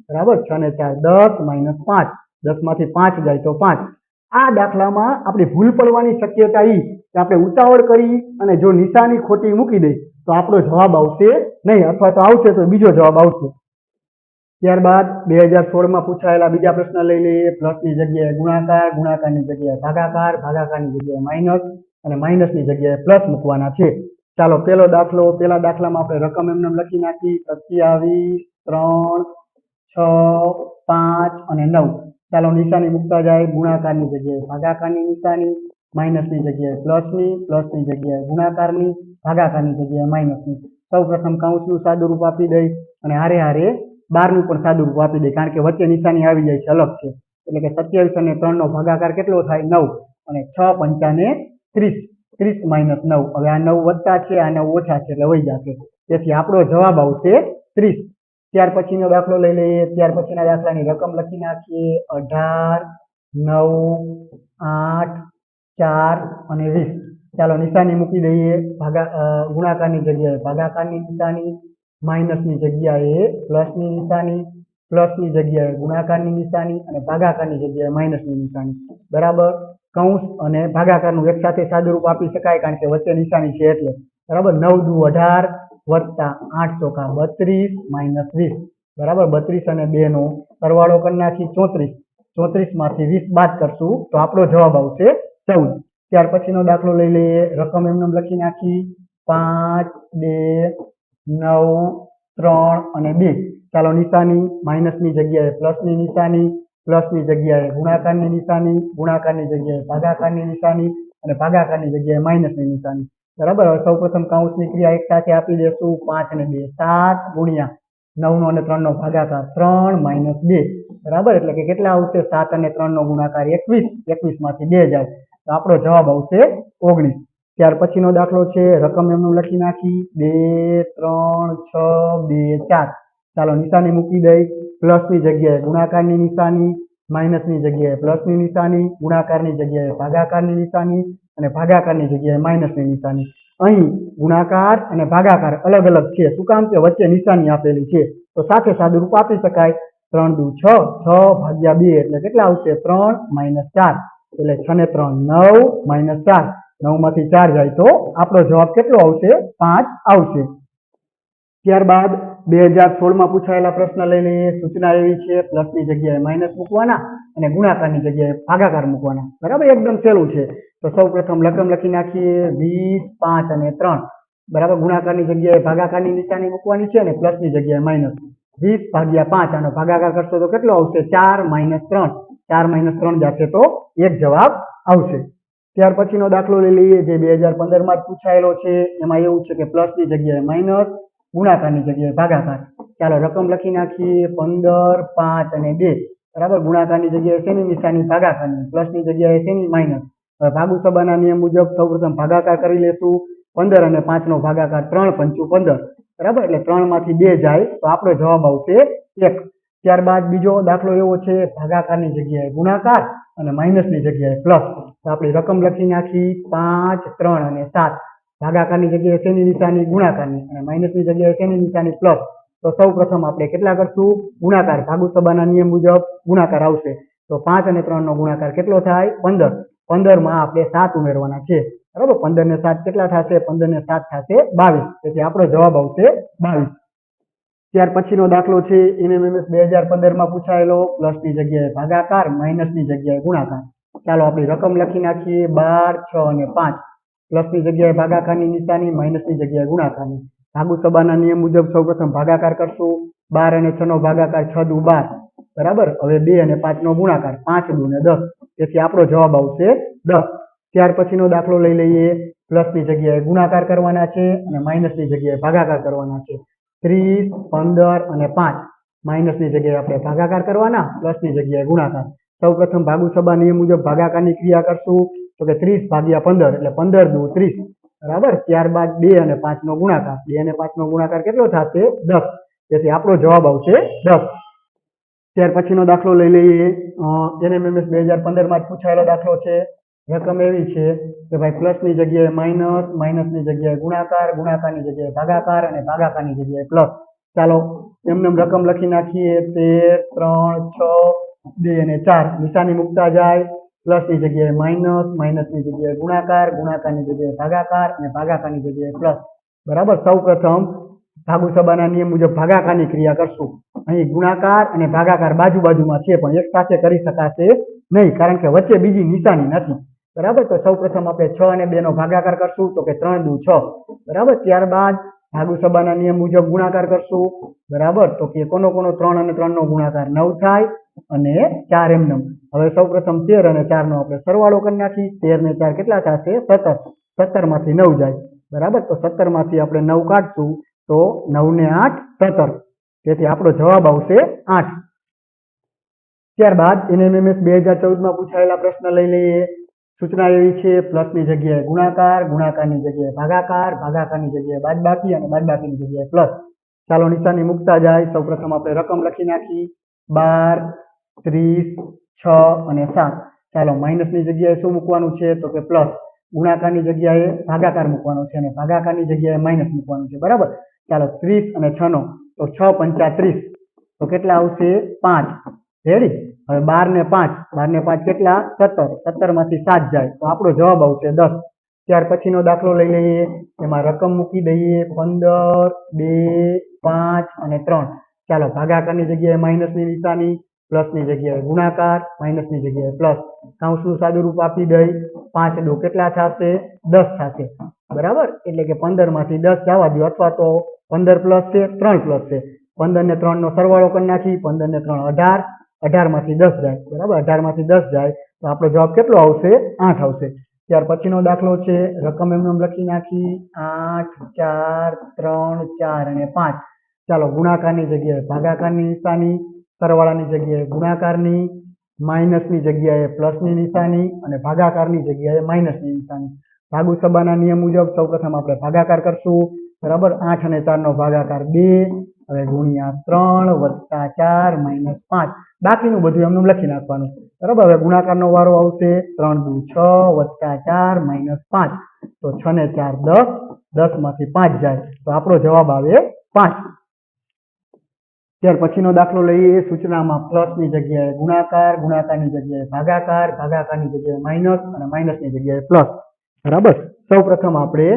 બરાબર. 6 ને 4 10 માઇનસ 5. 10 માંથી 5 જાય તો 5. આ દાખલામાં આપણે ભૂલ પડવાની શક્યતા કે આપણે ઉતાવળ કરી અને જો નિશાની ખોટી મૂકી દઈ તો આપણો જવાબ આવશે નહીં, અથવા તો આવશે તો બીજો જવાબ આવશે. ત્યારબાદ 2016 માં પૂછાયેલા બીજા પ્રશ્ન લઈ લઈએ. પ્લસની જગ્યાએ ગુણાકાર, ગુણાકારની જગ્યાએ ભાગાકાર, ભાગાકારની જગ્યાએ માઇનસ અને માઇનસની જગ્યાએ પ્લસ મૂકવાના છે. ચાલો પેલો દાખલો. પેલા દાખલામાં આપણે રકમ એમને લખી નાખી 27, 3, 6, 5 અને 9. ચાલો નિશાની મૂકતા જાય. ગુણાકારની જગ્યાએ ભાગાકારની નિશાની, માઇનસની જગ્યાએ પ્લસની, પ્લસની જગ્યાએ ગુણાકારની, ભાગાકારની જગ્યાએ માઇનસની. સૌ પ્રથમ કૌંસનું સાદુરૂપ આપી દઈ અને હારે હારે 12 નું પણ સાદુરૂપ આપી દઈ, કારણ કે વચ્ચે નિશાની આવી જાય છે અલગ છે. એટલે કે 27 અને 3 નો ભાગાકાર કેટલો થાય 9 અને 6 પંચાને 30, 30 માઇનસ 9. હવે આ 9 વત્તા છે, આ 9 ઓછા છે એટલે વહી જશે. તેથી આપણો જવાબ આવશે 30. ત્યાર પછીનો દાખલો લઈ લઈએ. ત્યાર પછીના દાખલાની રકમ લખી નાખીએ 18, 9, 8, 4 અને 20. ચાલો નિશાની મૂકી દઈએ. ગુણાકારની જગ્યાએ ભાગાકારની નિશાની, માઇનસની જગ્યાએ પ્લસની નિશાની, પ્લસની જગ્યાએ ગુણાકારની નિશાની અને ભાગાકારની જગ્યાએ માઇનસની નિશાની બરાબર. કૌંસ અને ભાગાકારનું એક સાથે સાદુરૂપ આપી શકાય, કારણ કે વચ્ચે નિશાની છે એટલે બરાબર. 9 દુ 18 વત્તા 8 ચોકા 32 માઇનસ 20 બરાબર. 32 અને 2 નો સરવાળો કરી નાખી 34. 34 માંથી 20 બાદ કરશું તો આપણો જવાબ આવશે 14. ત્યાર પછીનો દાખલો લઈ લઈએ. રકમ એમને લખી નાખી 5, 2, 9, 3 અને 2. ચાલો નિશાની માઇનસની જગ્યાએ પ્લસની નિશાની, પ્લસની જગ્યાએ ગુણાકારની નિશાની, ગુણાકારની જગ્યાએ ભાગાકારની નિશાની અને ભાગાકારની જગ્યાએ માઇનસની નિશાની બરાબર. હવે સૌપ્રથમ કૌંસની ક્રિયા એક સાથે આપી દેશું. 5 અને 2 7 ગુણ્યા 9 નો અને 3 નો ભાગાકાર 3 માઇનસ 2 બરાબર. એટલે કે કેટલા આવશે 7 અને 3 નો ગુણાકાર 21. 21 માંથી 2 જાય તો આપણો જવાબ આવશે 19. ત્યાર પછીનો દાખલો છે. રકમ એમનું લખી નાખી 2, 3, 6, 2, 4. ચાલો નિશાની મૂકી દઈ. પ્લસની જગ્યાએ ગુણાકારની નિશાની, માઇનસની જગ્યાએ પ્લસની નિશાની, ગુણાકારની જગ્યાએ ભાગાકારની નિશાની અને ભાગાકારની જગ્યાએ માઇનસની નિશાની. અહીં ગુણાકાર અને ભાગાકાર અલગ અલગ છે. શું કામ? કે વચ્ચે નિશાની આપેલી છે. તો સાથે સાદુરૂપ આપી શકાય. 3 દુ 6, 6 ભાગ્યા 2 એટલે કેટલા આવશે 3 માઇનસ 4. એટલે 6 ને 3 9 માઇનસ 4. 9 માંથી 4 જાય તો આપણો જવાબ કેટલો આવશે 5 આવશે. ત્યારબાદ 2016 માં પૂછાયેલા પ્રશ્ન લઈ લઈએ. સૂચના એવી છે પ્લસની જગ્યાએ માઇનસ મૂકવાના અને ગુણાકારની જગ્યાએ ભાગાકાર મૂકવાના બરાબર. એકદમ સહેલું છે. તો સૌ પ્રથમ રકમ લખી નાખીએ 20, 5 અને 3 બરાબર. ગુણાકારની જગ્યાએ ભાગાકારની નિશાની મૂકવાની છે અને પ્લસની જગ્યાએ માઇનસ. 20 ભાગ્યા 5 આનો ભાગાકાર કરશો તો કેટલો આવશે 4 માઇનસ 3. 4 માઇનસ 3 જશે તો એક જવાબ આવશે. ત્યાર પછીનો દાખલો લઈ લઈએ જે 2015 માં જ પૂછાયેલો છે. એમાં એવું છે કે પ્લસની જગ્યાએ માઇનસ, ગુણાકારની જગ્યાએ ભાગાકાર. ચાલો રકમ લખી નાખીએ 15, 5 અને 2. બરાબર, ગુણાકારની જગ્યાએ શેની નિશાની? ભાગાકારની. પ્લસની જગ્યાએ શેની? માઇનસ. હવે ભાગુસભાના નિયમ મુજબ સૌપ્રથમ ભાગાકાર કરી લેશું. 15 અને 5 નો ભાગાકાર 3 પંચું 15. બરાબર, એટલે 3 માંથી 2 જાય તો આપણો જવાબ આવશે 1. ત્યારબાદ બીજો દાખલો એવો છે ભાગાકારની જગ્યાએ ગુણાકાર અને માઇનસની જગ્યાએ પ્લસ. તો આપણી રકમ લખી નાખી 5, 3 અને 7. ભાગાકારની જગ્યાએ શેની નિશાની? ગુણાકારની. અને માઇનસની જગ્યાએ શેની નિશાની? પ્લસ. તો સૌ પ્રથમ આપણે કેટલા કરશું? ગુણાકાર. ભાગુસભાના નિયમ મુજબ ગુણાકાર આવશે. તો 5 અને 3 નો ગુણાકાર કેટલો થાય? 15. 15 માં આપણે 7 ઉમેરવાના છે. બરાબર, 15 ને 7 કેટલા થશે? 15 ને 7 થશે 22. તેથી આપણો જવાબ આવશે 22. ત્યાર પછીનો દાખલો છે એમએમએસ 2015 માં પૂછાયેલો. પ્લસની જગ્યાએ ભાગાકાર, માઇનસની જગ્યાએ ગુણાકાર. ચાલો આપણી રકમ લખી નાખીએ 12, 6 અને 5. પ્લસની જગ્યાએ ભાગાકારની નિશાની, માઇનસની જગ્યાએ ગુણાકારની. ભાગુસભાના નિયમ મુજબ સૌપ્રથમ ભાગાકાર કરશું. 12 અને 6 નો ભાગાકાર 6 દુ 12. બરાબર, હવે 2 અને 5 નો ગુણાકાર 5 દુ ને 10. તેથી આપણો જવાબ આવશે 10. ત્યાર પછીનો દાખલો લઈ લઈએ. પ્લસની જગ્યાએ ગુણાકાર કરવાના છે અને માઇનસની જગ્યાએ ભાગાકાર કરવાના છે. 30, 15 અને 5. માઇનસની જગ્યાએ આપણે ભાગાકાર કરવાના, પ્લસની જગ્યાએ ગુણાકાર. સૌપ્રથમ ભાગુસભા નિયમ મુજબ ભાગાકારની ક્રિયા કરશું. તો કે 30 ભાગ્યા 15 એટલે 15 દુ 30. બરાબર, ત્યારબાદ 2 અને 5 નો ગુણાકાર. 2 અને 5 નો ગુણાકાર કેટલો થશે? 10. તેથી આપણો જવાબ આવશે 10. ત્યાર પછીનો દાખલો લઈ લઈએ. એનએમએમએસ 2015 માં જ પૂછાયેલો દાખલો છે. રકમ એવી છે કે ભાઈ પ્લસની જગ્યાએ માઇનસ, માઇનસની જગ્યાએ ગુણાકાર, ગુણાકારની જગ્યાએ ભાગાકાર અને ભાગાકારની જગ્યાએ પ્લસ. ચાલો એમને રકમ લખી નાખીએ 13, 3, 6, 2 અને 4. નિશાની મૂકતા જાય. પ્લસની જગ્યાએ માઇનસ, માઇનસની જગ્યાએ ગુણાકાર, ગુણાકારની જગ્યાએ ભાગાકાર અને ભાગાકારની જગ્યાએ પ્લસ. બરાબર, સૌ પ્રથમ ભાગુસભાના નિયમ મુજબ ભાગાકારની ક્રિયા કરશું. અહીં ગુણાકાર અને ભાગાકાર બાજુ બાજુમાં છે પણ એક સાથે કરી શકાશે નહીં કારણ કે વચ્ચે બીજી નિશાની નથી. બરાબર, તો સૌ પ્રથમ આપણે 6 અને 2 નો ભાગાકાર કરશું. તો કે 3 દુ 6. બરાબર, ત્યારબાદ ભાગુસભાના નિયમ મુજબ ગુણાકાર કરશું. બરાબર, તો કે કોનો 3 અને 3 નો ગુણાકાર 9 થાય અને 4 એમનેમ. હવે સૌ પ્રથમ 13 અને 4 નો આપણે સરવાળો કરી નાખી. 13 ને 4 કેટલા થશે? 17. 17 માંથી 9 જાય. બરાબર, તો 17 માંથી આપણે 9 કાઢશું તો 9 ને 8 17. તેથી આપણો જવાબ આવશે 8. ત્યારબાદ એનએમએમએસ 2014 માં પૂછાયેલા પ્રશ્ન લઈ લઈએ. સૂચના એવી છે પ્લસની જગ્યાએ ગુણાકાર, ગુણાકારની જગ્યાએ ભાગાકાર, ભાગાકારની જગ્યાએ બાદબાકી અને બાદબાકીની જગ્યાએ પ્લસ. ચાલો નિશાની મૂકતા જાય. સૌપ્રથમ આપણે રકમ લખી નાખી 12, 30, 6 અને 7. ચાલો માઇનસની જગ્યાએ શું મૂકવાનું છે? તો કે પ્લસ. ગુણાકારની જગ્યાએ ભાગાકાર મૂકવાનો છે અને ભાગાકારની જગ્યાએ માઇનસ મૂકવાનું છે. બરાબર, ચાલો 30 અને 6 નો તો 6 પંચા 30. તો કેટલા આવશે? 5. રેડી. હવે 12 ને 5. 12 ને 5 કેટલા? 17. 17 માંથી 7 જાય તો આપણો જવાબ આવશે 10. ત્યાર પછીનો દાખલો લઈ લઈએ. એમાં રકમ મૂકી દઈએ 15, 2, 5 અને 3. ચાલો ભાગાકારની જગ્યાએ માઇનસની નિશાની, પ્લસની જગ્યાએ ગુણાકાર, માઇનસની જગ્યાએ પ્લસ. કાઉન્સનું સાદું રૂપ આપી દઈ. 5 દો કેટલા થશે? 10 થશે. બરાબર, એટલે કે 15 માંથી 10 જવા દો અથવા તો 15 પ્લસ છે, 3 પ્લસ છે. 15 ને 3 નો સરવાળો કરી નાખી. 15 ને 3 18. 18 માંથી 10 જાય. બરાબર, 18 માંથી 10 જાય તો આપણો જવાબ કેટલો આવશે? 8 આવશે. ત્યાર પછીનો દાખલો છે રકમ એમને લખી નાખી 8, 4, 3, 4 અને 5. ચાલો ગુણાકારની જગ્યાએ ભાગાકારની નિશાની, સરવાળાની જગ્યાએ ગુણાકારની, માઇનસની જગ્યાએ પ્લસની નિશાની અને ભાગાકારની જગ્યાએ માઇનસની નિશાની. ભાગુસભાના નિયમ મુજબ સૌપ્રથમ આપણે ભાગાકાર કરશું. બરાબર, 8 અને 4 નો ભાગાકાર 2. હવે ગુણ્યા 3 વત્તા 4 માઇનસ 5. બાકીનું બધું એમનું લખી નાખવાનું. બરાબર, હવે ગુણાકારનો વારો આવશે. 3 દુ 6 વત્તા 4 માઇનસ 5. તો 6 ને 4 10. 10 માંથી 5 જાય તો આપણો જવાબ આવે 5. ત્યાર પછીનો દાખલો લઈએ. સૂચનામાં પ્લસની જગ્યાએ ગુણાકાર, ગુણાકારની જગ્યાએ ભાગાકાર, ભાગાકારની જગ્યાએ માઇનસ અને માઇનસની જગ્યાએ પ્લસ. બરાબર, સૌ પ્રથમ આપણે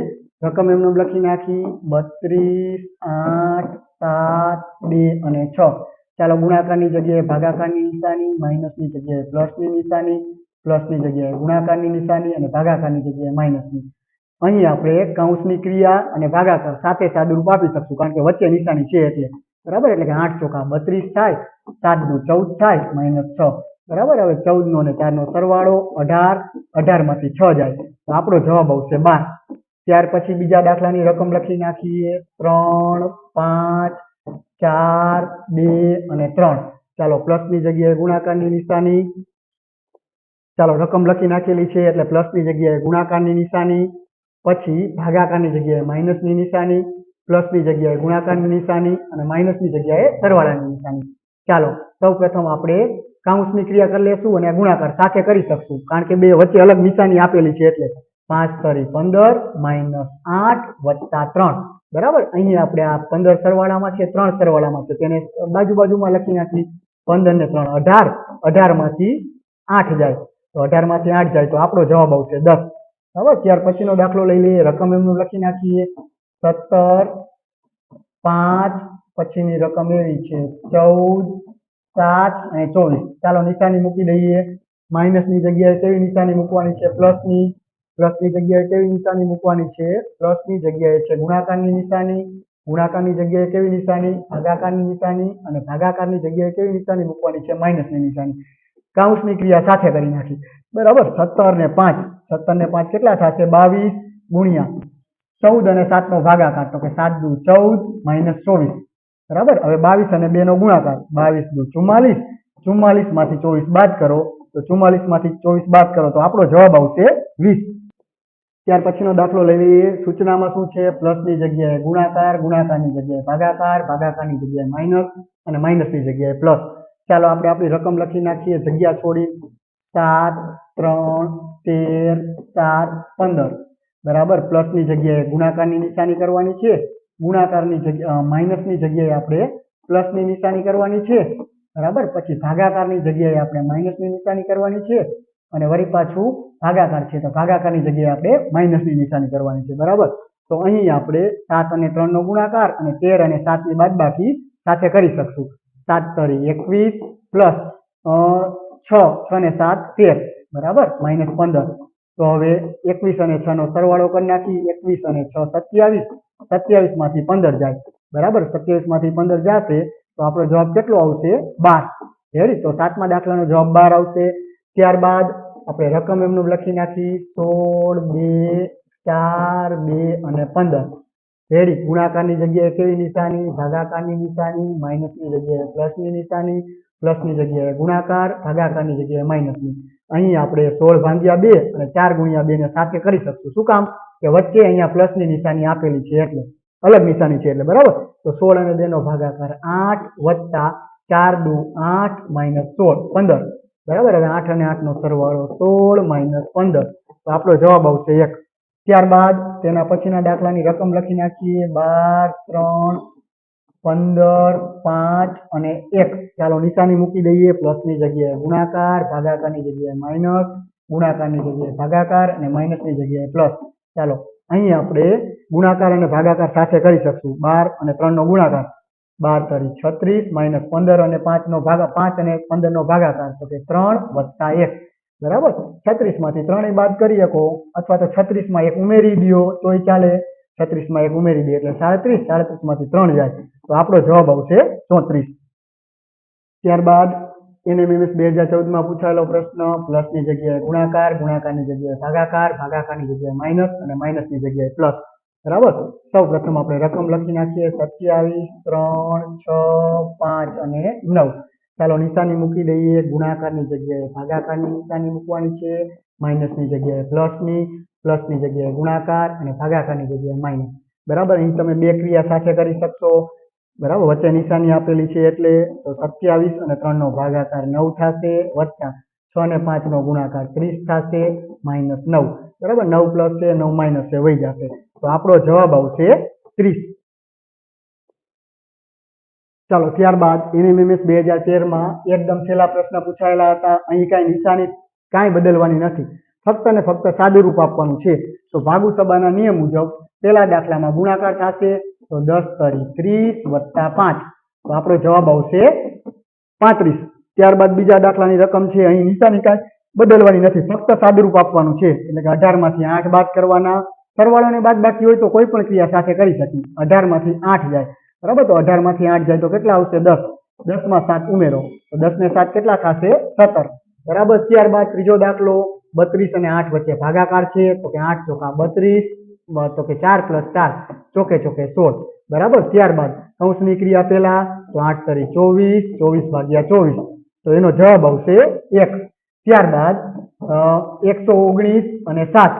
રકમ એમને લખી નાખી 32, 8, 7, 2 અને 6. ચાલો ગુણાકારની જગ્યાએ ભાગાકારની નિશાની, માઇનસની જગ્યાએ પ્લસની નિશાની, પ્લસની જગ્યાએ ગુણાકારની નિશાની અને ભાગાકારની જગ્યાએ માઇનસની. અહીં આપણે કૌંસની ક્રિયા અને ભાગાકાર સાથે સાદુરૂપ આપી શકશું કારણ કે વચ્ચે નિશાની છે એટલે. બરાબર, એટલે કે 8 ચોકા 32 થાય, 7 દુ 14 થાય, -6. બરાબર. હવે 14 અને 4 નો સરવાળો 18, 18 માંથી 6 જાય તો આપણો જવાબ આવશે 12. ત્યાર પછી બીજા દાખલાની રકમ લખી નાખીએ. 3, 5, 4, 2 અને 3. ચાલો પ્લસની જગ્યાએ ગુણાકારની નિશાની. ચાલો રકમ લખી નાખેલી છે એટલે પ્લસની જગ્યાએ ગુણાકારની નિશાની, પછી ભાગાકારની જગ્યાએ માઇનસની નિશાની, પ્લસની જગ્યાએ ગુણાકારની નિશાની અને માઇનસની જગ્યાએ સરવાળાની નિશાની. ચાલો સૌપ્રથમ આપણે કાઉન્સની ક્રિયા કરી લેશું અને ગુણાકાર સાથે કરી શકશું કારણ કે બે વચ્ચે અલગ નિશાની આપેલી છે એટલે 5 તરી 15 -8 + 3. બરાબર. અહીં આપણે આ 15 સરવાળામાં છે, 3 સરવાળામાં છે, તેને બાજુમાં લખી નાખી. 15 ને 3 18, 18 માંથી 8 જાય તો 18 માંથી 8 જાય તો આપણો જવાબ આવશે 10. બરાબર. ત્યાર પછીનો દાખલો લઈ લઈએ. રકમ એમનું લખી નાખીએ. 17, 5, પછીની રકમ એવી છે 14, 7 અને 24. ચાલો નિશાની મૂકી દઈએ. માઇનસની જગ્યાએ કેવી નિશાની મૂકવાની છે? પ્લસની. પ્લસની જગ્યાએ કેવી નિશાની મૂકવાની છે? પ્લસની જગ્યાએ છે ગુણાકારની નિશાની. ગુણાકારની જગ્યાએ કેવી નિશાની? ભાગાકારની નિશાની. અને ભાગાકારની જગ્યાએ કેવી નિશાની મૂકવાની છે? માઇનસની નિશાની. કાઉન્સની ક્રિયા સાથે કરી નાખી. બરાબર. 17 ને 5. 17 ને 5 કેટલા થશે? 22 ગુણ્યા 14 અને 7 નો ભાગાકાર તો કે 7 દુ 14 - 24. બરાબર. હવે 22 અને 2 નો ગુણાકાર 22 દુ 44. 44 માંથી 24 બાદ કરો તો 44 માંથી 24 બાદ કરો તો આપણો જવાબ આવશે 20. ત્યાર પછીનો દાખલો લઈ લઈએ. સૂચનામાં શું છે? પ્લસની જગ્યાએ ગુણાકાર, ગુણાકારની જગ્યાએ ભાગાકાર, ભાગાકારની જગ્યાએ માઇનસ અને માઇનસની જગ્યાએ પ્લસ. ચાલો આપણે આપણી રકમ લખી નાખીએ જગ્યા છોડી. 7, 3, 13, 4, 15. બરાબર. પ્લસની જગ્યાએ ગુણાકારની નિશાની કરવાની છે, ગુણાકારની જગ્યાએ માઇનસની જગ્યાએ આપણે પ્લસની નિશાની કરવાની છે. બરાબર. પછી ભાગાકારની જગ્યાએ આપણે માઇનસની નિશાની કરવાની છે અને વળી પાછું ભાગાકાર છે તો ભાગાકારની જગ્યાએ આપણે માઇનસની નિશાની કરવાની છે. બરાબર. તો અહીં આપણે 7 અને 3 નો ગુણાકાર અને 13 અને 7 ની બાદબાકી સાથે કરી શકશું. 7 તરી 21 પ્લસ 6 અને 7 13. બરાબર. -15. તો હવે 21 અને 6 નો સરવાળો કરી નાખી. 21 અને 6 27. 27 માંથી 15 જાય. બરાબર. 27 માંથી 15 જશે તો આપણો જવાબ કેટલો આવશે? 12. રેડી. તો 7મા દાખલાનો જવાબ 12 આવશે. ત્યારબાદ આપણે રકમ એમનું લખી નાખી. 16, 2, 4, 2 અને 15. રેડી. ગુણાકારની જગ્યાએ કેવી નિશાની? ભાગાકારની નિશાની. માઇનસની જગ્યાએ પ્લસની નિશાની. પ્લસની જગ્યાએ ગુણાકાર, ભાગાકારની જગ્યાએ માઇનસની. અહીં આપણે 16 ભાગ્યા 2 અને 4 ગુણ્યા 2 ને સાથે કરી શકશું. શું કામ? કે વચ્ચે અહીંયા પ્લસની નિશાની આપેલી છે એટલે અલગ નિશાની છે એટલે. બરાબર. તો 16 અને 2 નો ભાગાકાર 8 વત્તા 4 દુ 8 -16 15. બરાબર. હવે 8 અને 8 નો સરવાળો 16 - 15 તો આપણો જવાબ આવશે 1. ત્યારબાદ તેના પછીના દાખલાની રકમ લખી નાખીએ. 12, 3, 15, 5 અને 1. ચાલો નિશાની મૂકી દઈએ. પ્લસની જગ્યાએ ગુણાકાર, ભાગાકારની જગ્યાએ માઇનસ, ગુણાકારની જગ્યાએ ભાગાકાર અને માઇનસની જગ્યાએ પ્લસ. ચાલો અહીં આપણે ગુણાકાર અને ભાગાકાર સાથે કરી શકશું. 12 અને 3 નો ગુણાકાર 12 તરી 36 -15 અને 5 નો ભાગા 5 અને 15 નો ભાગાકાર તો કે 3 + 1. બરાબર. 36 માંથી 3 બાદ કરી શકો અથવા તો 36 માં 1 ઉમેરી દો તોય ચાલે. 36 માં 1 ઉમેરી દે એટલે 37. 37 માંથી 3 જાય તો આપણો જવાબ આવશે 34. ત્યારબાદ NMMS 2014 માં પૂછાયેલો પ્રશ્ન. પ્લસની જગ્યાએ ગુણાકાર, ગુણાકારની જગ્યાએ ભાગાકાર, ભાગાકારની જગ્યાએ માઇનસ અને માઇનસની જગ્યાએ પ્લસ. બરાબર. સૌ પ્રથમ આપણે રકમ લખી નાખીએ. 27, 3, 6, 5 અને 9. ચાલો નિશાની મૂકી દઈએ. ગુણાકારની જગ્યાએ ભાગાકારની નિશાની મૂકવાની છે, માઇનસની જગ્યાએ પ્લસની, પ્લસની જગ્યાએ ગુણાકાર અને ભાગાકારની જગ્યાએ માઇનસ. બરાબર. અહીં તમે બે ક્રિયા સાથે કરી શકશો. બરાબર. વચ્ચે નિશાની આપેલી છે એટલે તો 27 અને 3 નો ભાગાકાર 9 થશે વત્તા 6 અને 5 નો ગુણાકાર 30 થશે -9. બરાબર. 9 પ્લસ છે, 9 માઇનસ છે, વહી જશે તો આપણો જવાબ આવશે 30. ચાલો ત્યારબાદ NMMS 2013 માં એકદમ છેલ્લા પ્રશ્ન પૂછાયેલા હતા. અહીં કાંઈ નિશાની કાંઈ બદલવાની નથી, ફક્ત ને ફક્ત સાદું રૂપ આપવાનું છે. તો ભાગુસબાના નિયમ મુજબ પહેલા દાખલામાં ગુણાકાર થશે તો 10 તરી 30 વત્તા 5 તો આપણો જવાબ આવશે 35. ત્યારબાદ બીજા દાખલાની રકમ છે. અહીં નિશાની કાંઈ બદલવાની નથી, ફક્ત સાદું રૂપ આપવાનું છે. એટલે કે 18 માંથી 8 બાદ કરવાના. સરવાળો ને બાદબાકી હોય તો કોઈ પણ ક્રિયા સાથે કરી શકીએ. 18 માંથી 8 જાય. બરાબર. તો 18 માંથી 8 જાય તો કેટલા આવશે? 10. 10 માં 7 ઉમેરો તો 10 ને 7 કેટલા થશે? 17. બરાબર. ત્યારબાદ ત્રીજો દાખલો 32 અને 8 વચ્ચે ભાગાકાર છે તો કે 8 ચોકા 32 તો કે 4 + 4 ચોકે ચોકે 16 બરાબર. ત્યારબાદ કૌંસની ક્રિયા પહેલા તો 8 તરી 24 24/24 તો એનો જવાબ આવશે 1. ત્યારબાદ 119 અને 7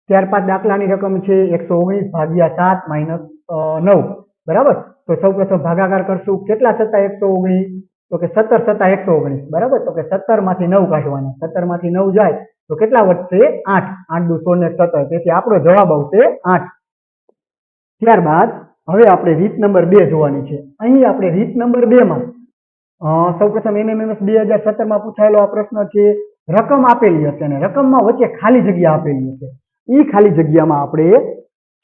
ત્યારબાદ દાખલાની રકમ છે 119/7 - 9 બરાબર. તો સૌપ્રથમ ભાગાકાર કરશું. કેટલા છતા 119 તો કે 17 છતા 119 બરાબર. તો કે 17 માંથી 9 કાઢવાના. 17 માંથી 9 જાય તો કેટલા વધશે? 8. 8 દુ 16 ને 17. તેથી આપણો જવાબ આવશે 8. ત્યારબાદ હવે આપણે રીત નંબર 2 જોવાની છે. અહીં આપણે રીત નંબર 2 માં સૌપ્રથમ NMMS 2017 માં પૂછાયેલો આ પ્રશ્ન છે. રકમ આપેલી હશે અને રકમમાં વચ્ચે ખાલી જગ્યા આપેલી હશે. એ ખાલી જગ્યામાં આપણે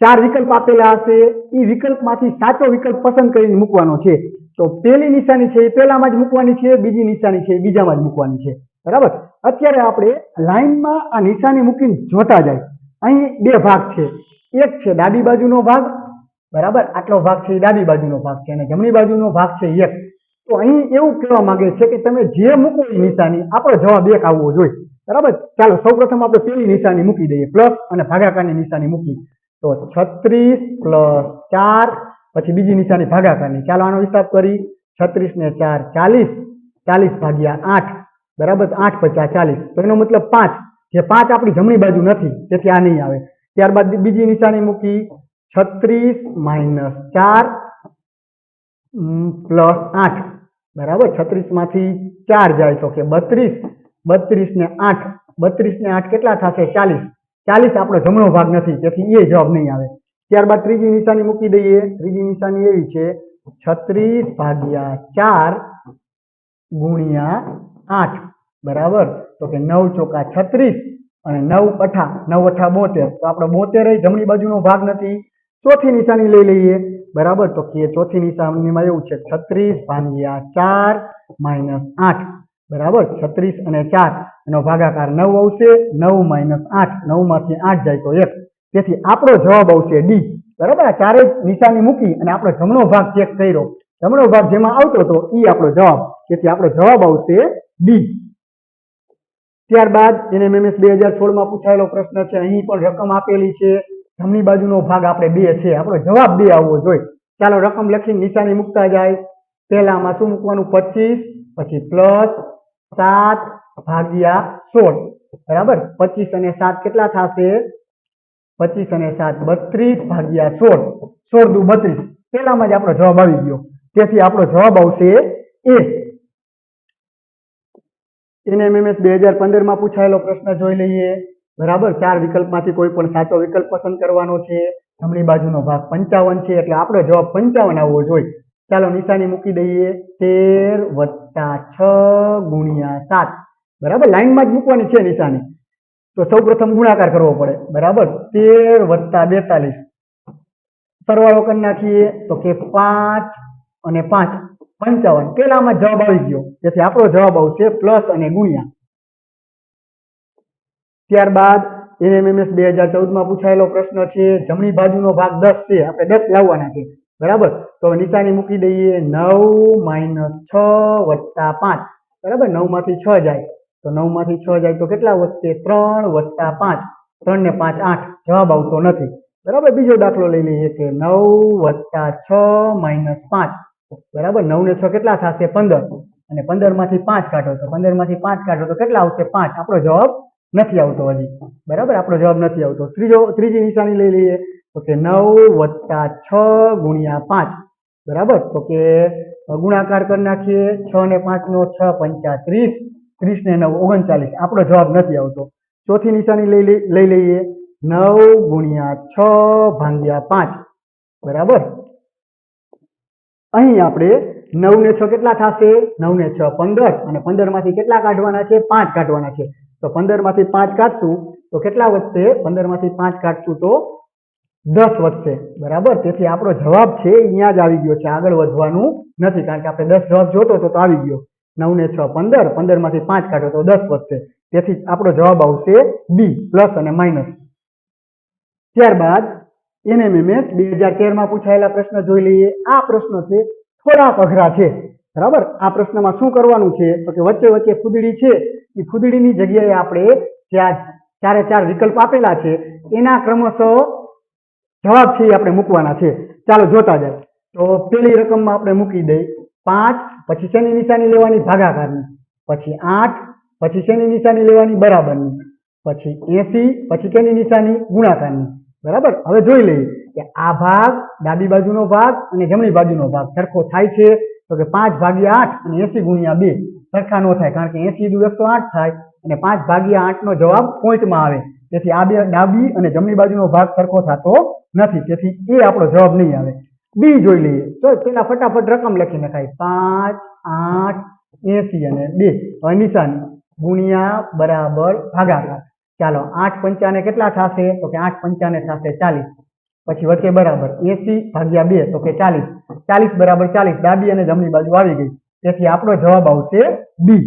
4 વિકલ્પ આપેલા હશે. એ વિકલ્પમાંથી સાચો વિકલ્પ પસંદ કરીને મૂકવાનો છે. તો પહેલી નિશાની છે એ પહેલામાં જ મૂકવાની છે, બીજી નિશાની છે એ બીજામાં જ મૂકવાની છે બરાબર. અત્યારે આપણે લાઈનમાં આ નિશાની મૂકીને જોતા જાય. અહીં 2 ભાગ છે. એક છે ડાબી બાજુનો ભાગ બરાબર. આટલો ભાગ છે એ ડાબી બાજુનો ભાગ છે અને જમણી બાજુનો ભાગ છે 1. તો અહીં એવું કહેવા માંગે છે કે તમે જે મૂકો એ નિશાની આપણો જવાબ 1 આવવો જોઈએ બરાબર. ચાલો સૌપ્રથમ આપણે પહેલી નિશાની મૂકી દઈએ, પ્લસ અને ભાગાકારની નિશાની મૂકી. તો 36 + 4 પછી બીજી નિશાની ભાગાકારની. ચાલો આનો હિસાબ કરી. 36 ને 4 40 40/8 બરાબર. 8 × 5 40 તો એનો મતલબ 5. જે 5 આપણી જમણી બાજુ નથી તેથી આ નહીં આવે. ત્યારબાદ બીજી નિશાની મૂકી 36 - 4 + 8 બરાબર. 36 માંથી 4 જાય તો કે 32. 32 ને 8 32 ને 8 કેટલા થશે? 40. 40 આપણો જમણો ભાગ નથી તેથી એ જવાબ નહીં આવે. ત્યારબાદ ત્રીજી નિશાની મૂકી દઈએ. ત્રીજી નિશાની એવી છે 36/4 × 8 બરાબર. તો કે 9 ચોકા 36 અને 9 અઠા 9 અઠા 72 તો આપણો 72 જમણી બાજુનો ભાગ નથી. ચોથી નિશાની લઈ લઈએ બરાબર. તો કે ચોથી નિશાનીમાં એવું છે 36/4 - 8 બરાબર. 36 અને 4 એનો ભાગાકાર 9 આવશે. 9 - 8 9 માંથી 8 જાય તો 1. તેથી આપણો જવાબ આવશે ડી બરાબર. આ ચારેય નિશાની મૂકી અને આપણો જમણો ભાગ ચેક કર્યો. જમણો ભાગ જેમાં આવતો હતો એ આપણો જવાબ. તેથી આપણો જવાબ આવશે ડી. ત્યારબાદ NMMS 2016 માં પૂછાયેલો પ્રશ્ન છે. અહીં પણ રકમ આપેલી છે. જમણી બાજુનો ભાગ આપણે 2 છે. આપણો જવાબ 2 આવવો જોઈએ. ચાલો રકમ લખીને નિશાની મૂકતા જાય. પહેલામાં શું મૂકવાનું? 25 પછી પ્લસ 7/16 બરાબર. 25 અને 7 કેટલા થશે? 25 અને 7 32/16 16 દુ 32. પહેલામાં જ આપણો જવાબ આવી ગયો. તેથી આપણો જવાબ આવશે એ. NMMS 2015 માં પૂછાયેલો પ્રશ્ન જોઈ લઈએ બરાબર. 4 વિકલ્પમાંથી કોઈ પણ સાચો વિકલ્પ પસંદ કરવાનો છે. જમણી બાજુનો ભાગ 55 છે એટલે આપણો જવાબ 55 આવવો જોઈએ. ચાલો નિશાની મૂકી દઈએ. 13 + 6 × 7 બરાબર. લાઈનમાં જ મૂકવાની છે નિશાની. તો સૌપ્રથમ ગુણાકાર કરવો પડે બરાબર. 13 + 42 સરવાળો કરી નાખીએ તો કે 5 અને 5 55. પહેલામાં જવાબ આવી ગયો તેથી આપણો જવાબ આવશે પ્લસ અને ગુણ્યા. ત્યારબાદ NMMS 2014 માં પૂછાયેલો પ્રશ્ન છે. જમણી બાજુનો ભાગ 10 છે. આપણે 10 લાવવાના છે બરાબર. તો નિશાની મૂકી દઈએ. 9 - 6 + 5 બરાબર. 9 માંથી 6 જાય તો 9 માંથી 6 જાય તો કેટલા વધશે? 3 + 5 3 ને 5 8 જવાબ આવતો નથી બરાબર. બીજો દાખલો લઈ લઈએ કે 9 + 6 - 5 બરાબર. 9 ને 6 કેટલા થશે? 15 અને 15 માંથી 5 કાઢો તો 15 માંથી 5 કાઢો તો કેટલા આવશે? 5. આપણો જવાબ નથી આવતો હજી બરાબર. આપણો જવાબ નથી આવતો. ત્રીજી નિશાની લઈ લઈએ તો કે 9 + 6 × 5 બરાબર. તો કે ગુણાકાર કરી નાખીએ. 6 ને 5 નો 6 × 5 30 30 ને 9 39. આપણો જવાબ નથી આવતો. ચોથી નિશાની લઈ લઈએ. 9 × 6/5 બરાબર. અહીં આપણે 9 ને 6 કેટલા થશે? 9 ને 6 15 અને 15 માંથી કેટલા કાઢવાના છે? 5 કાઢવાના છે. તો 15 માંથી 5 કાઢશું તો કેટલા વધશે? 15 માંથી 5 કાઢશું તો 10 વધશે બરાબર. તેથી આપણો જવાબ છે અહીંયા જ આવી ગયો છે. આગળ વધવાનું નથી કારણ કે આપણે 10 જવાબ જોતો તો આવી ગયો. 9 ને 6 15 15 માંથી 5 કાઢો તો 10 વધશે. તેથી આપણો જવાબ આવશે બી પ્લસ અને માઇનસ. ત્યારબાદ NMMS 2013 માં પૂછાયેલા પ્રશ્ન જોઈ લઈએ. આ પ્રશ્નો છે થોડાક અઘરા છે બરાબર. આ પ્રશ્નમાં શું કરવાનું છે તો કે વચ્ચે વચ્ચે ફૂદડી છે એ ફૂદડીની જગ્યાએ આપણે જ્યાં ચારે ચાર વિકલ્પ આપેલા છે એના ક્રમશઃ જવાબ છે એ આપણે મૂકવાના છે. ચાલો જોતા જાય. તો પેલી રકમમાં આપણે મૂકી દઈ 5, પછી શેની નિશાની લેવાની? ભાગાકારની, પછી 8, પછી શેની નિશાની લેવાની? બરાબરની, પછી 80, પછી કેની નિશાની? ગુણાકારની. બરાબર. હવે જોઈ લઈએ કે આ ભાગ, ડાબી બાજુનો ભાગ અને જમણી બાજુનો ભાગ સરખો થાય છે તો કે 5 ભાગ્યા 8 અને 80 ગુણ્યા 2 સરખા ન થાય, કારણ કે 80 દુ 108 થાય અને 5 ભાગ્યા 8 નો જવાબ પોઈન્ટમાં આવે. તેથી આ બે ડાબી અને જમણી બાજુનો ભાગ સરખો થતો નથી, તેથી એ આપણો જવાબ નહીં આવે. બી જોઈ લઈએ. તો પેલા ફટાફટ રકમ લખી નખાય 5, 8, 80 અને 2. હવે નિશાની ગુણ્યા બરાબર ભાગાકાર. ચાલો 8 પંચાને કેટલા થશે તો કે 8 પંચાને થશે 40. પછી વચ્ચે બરાબર 80 ભાગ્યા 2 તો કે 40. 40 બરાબર 40 ડાબી અને જમણી બાજુ આવી ગઈ, તેથી આપણો જવાબ આવશે બી.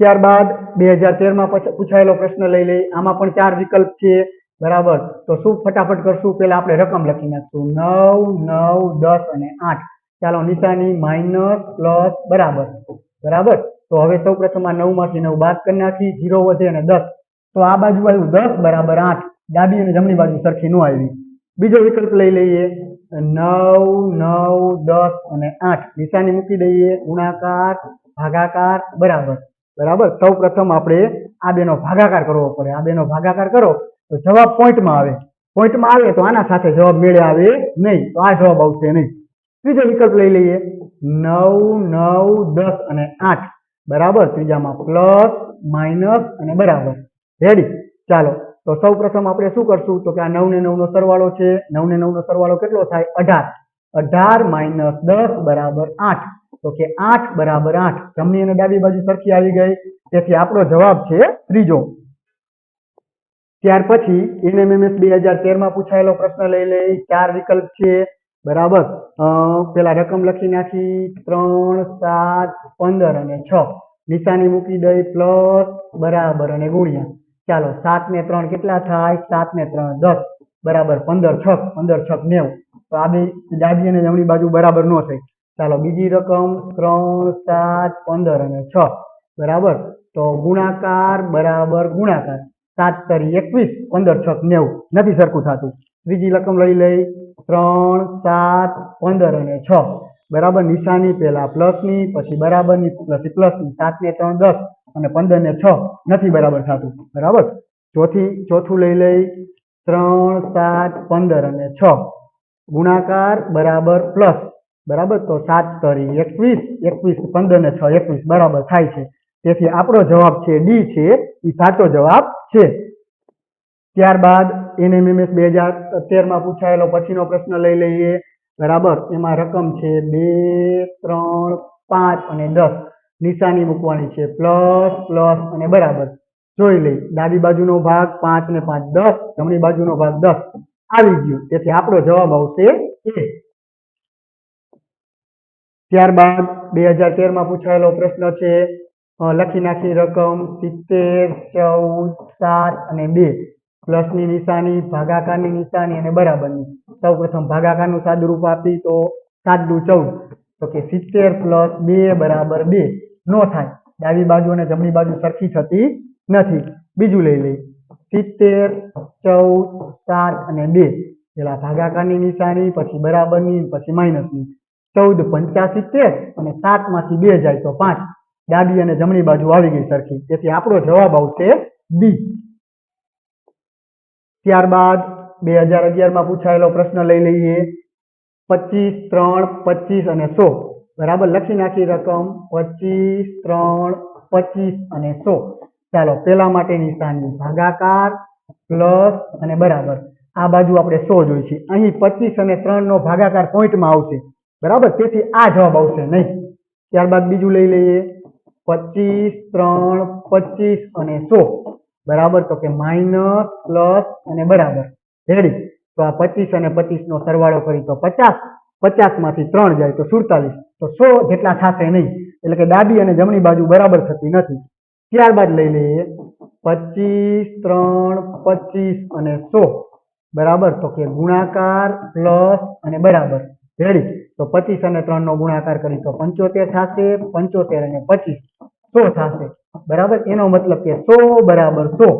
ત્યારબાદ 2013 માં પૂછાયેલો પ્રશ્ન લઈ લઈએ. આમાં પણ 4 વિકલ્પ છે. બરાબર. તો શું ફટાફટ કરશું? પેલા આપણે રકમ લખી નાખશું 9, 9, 10 અને 8. ચાલો નિશાની માઇનસ પ્લસ બરાબર. બરાબર. તો હવે સૌ પ્રથમ આ 9 માંથી 9 બાદ કરી નાખી, 0 વધે અને 10. તો આ બાજુ આવ્યું 10 બરાબર 8. ડાબી અને જમણી બાજુ સરખી ન આવી. બીજો વિકલ્પ લઈ લઈએ 9, 9, 10 અને 8. નિશાની મૂકી દઈએ, ગુણાકાર, ભાગાકાર, બરાબર. બરાબર. સૌ પ્રથમ આપણે આ બેનો ભાગાકાર કરવો પડે. આ બેનો ભાગાકાર કરો તો જવાબ પોઈન્ટમાં આવે. પોઈન્ટમાં આવે તો આના સાથે જવાબ મેળે આવે નહીં, તો આ જવાબ આવશે નહીં. ત્રીજો વિકલ્પ લઈ લઈએ 9, 9, 10 અને 8. બરાબર. ત્રીજામાં પ્લસ, માઇનસ અને બરાબર. રેડી. ચાલો તો સૌ પ્રથમ આપણે શું કરશું તો કે આ 9 ને 9 નો સરવાળો છે. 9 ને 9 નો સરવાળો કેટલો થાય? 18. 18 માઇનસ 10 બરાબર 8. તો કે 8 બરાબર 8. જમણી અને ડાબી બાજુ સરખી આવી ગઈ, તેથી આપણો જવાબ છે ત્રીજો. ત્યાર પછી NMMS 2013 માં પૂછાયેલો પ્રશ્ન લઈ લઈ. 4 વિકલ્પ છે. બરાબર. પેલા રકમ લખી નાખી 3, 7, 15 અને 6. નિશાની મૂકી દઈ પ્લસ બરાબર અને ગુણ્યા. ચાલો 7 ને 3 કેટલા થાય? 7 ને 3 10 બરાબર 15 6 15 6 90. તો આ બે ડાબી અને જમણી બાજુ બરાબર ન થઈ. ચાલો બીજી રકમ 3, 7, 15 અને 6. બરાબર. તો ગુણાકાર બરાબર ગુણાકાર. 7 તરી 21, 15 6 90. નથી સરખું થતું. ત્રીજી રકમ લઈ લઈ 3, 7, 15 અને 6. બરાબર. નિશાની પેલા પ્લસની, પછી બરાબરની, પછી પ્લસની. 7 ને 3 10 અને 15 ને 6 નથી બરાબર થતું. બરાબર. ચોથું લઈ લઈ 3, 7, 15 અને 6. ગુણાકાર બરાબર પ્લસ. બરાબર. તો 7 તરી 21, 21, 15 ને 6 21 બરાબર થાય છે. તેથી આપણો જવાબ છે ડી છે, એ સાચો જવાબ છે. ત્યારબાદ NMMS 2013 માં પૂછાયેલો પછીનો પ્રશ્ન લઈ લઈએ. બરાબર. એમાં રકમ છે 2, 3, 5 અને 10. નિશાની મૂકવાની છે પ્લસ પ્લસ અને બરાબર. જોઈ લઈ. ડાબી બાજુનો ભાગ 5 ને 5 10, જમણી બાજુનો ભાગ 10 આવી ગયું, તેથી આપણો જવાબ આવશે એ. ત્યારબાદ 2013 માં પૂછાયેલો પ્રશ્ન છે. લખી નાખી રકમ 70, 14, 7 અને 2. પ્લસની નિશાની, ભાગાકારની નિશાની અને બરાબરની. સૌ પ્રથમ ભાગાકારનું સાદુરૂપ આપી તો 7 દુ 14. તો કે 70 પ્લસ 2 બરાબર 2 નો થાય. ડાબી બાજુ અને જમણી બાજુ સરખી થતી નથી. બીજું લઈ લઈ 70, 14, 7 અને 2. પેલા ભાગાકારની નિશાની, પછી બરાબરની, પછી માઇનસની. 14 પંચા 70 અને 7 માંથી 2 જાય તો 5. ડાબી અને જમણી બાજુ આવી ગઈ સરખી, તેથી આપણો જવાબ આવશે બી. ત્યારબાદ 2011 માં પૂછાયેલો પ્રશ્ન લઈ લઈએ. 25, 3, 25 અને 100. બરાબર. લખી નાખી રકમ 25, 3, 25 અને 100. ચાલો પેલા માટે નિશાની ભાગાકાર પ્લસ અને બરાબર. આ બાજુ આપણે 100 જોઈશે. અહીં 25 અને 3 નો ભાગાકાર પોઈન્ટમાં આવશે. બરાબર. તેથી આ જવાબ આવશે નહીં. ત્યારબાદ બીજું લઈ લઈએ 25, 3, 25 અને 100. બરાબર. તો કે માઇનસ પ્લસ અને બરાબર. રેડી. તો આ 25 અને 25 નો સરવાળો કરી તો 50. 50 માંથી 3 જાય તો 47. તો 100 જેટલા થશે નહીં, એટલે કે ડાબી અને જમણી બાજુ બરાબર થતી નથી. ત્યારબાદ લઈ લઈએ 25, 3, 25 અને 100. બરાબર. તો કે ગુણાકાર પ્લસ અને બરાબર. રેડી? તો 25 અને 3 નો ગુણાકાર કરી તો 75 થશે, 75 અને 25 100 થશે, બરાબર? એનો મતલબ કે 100 બરાબર 100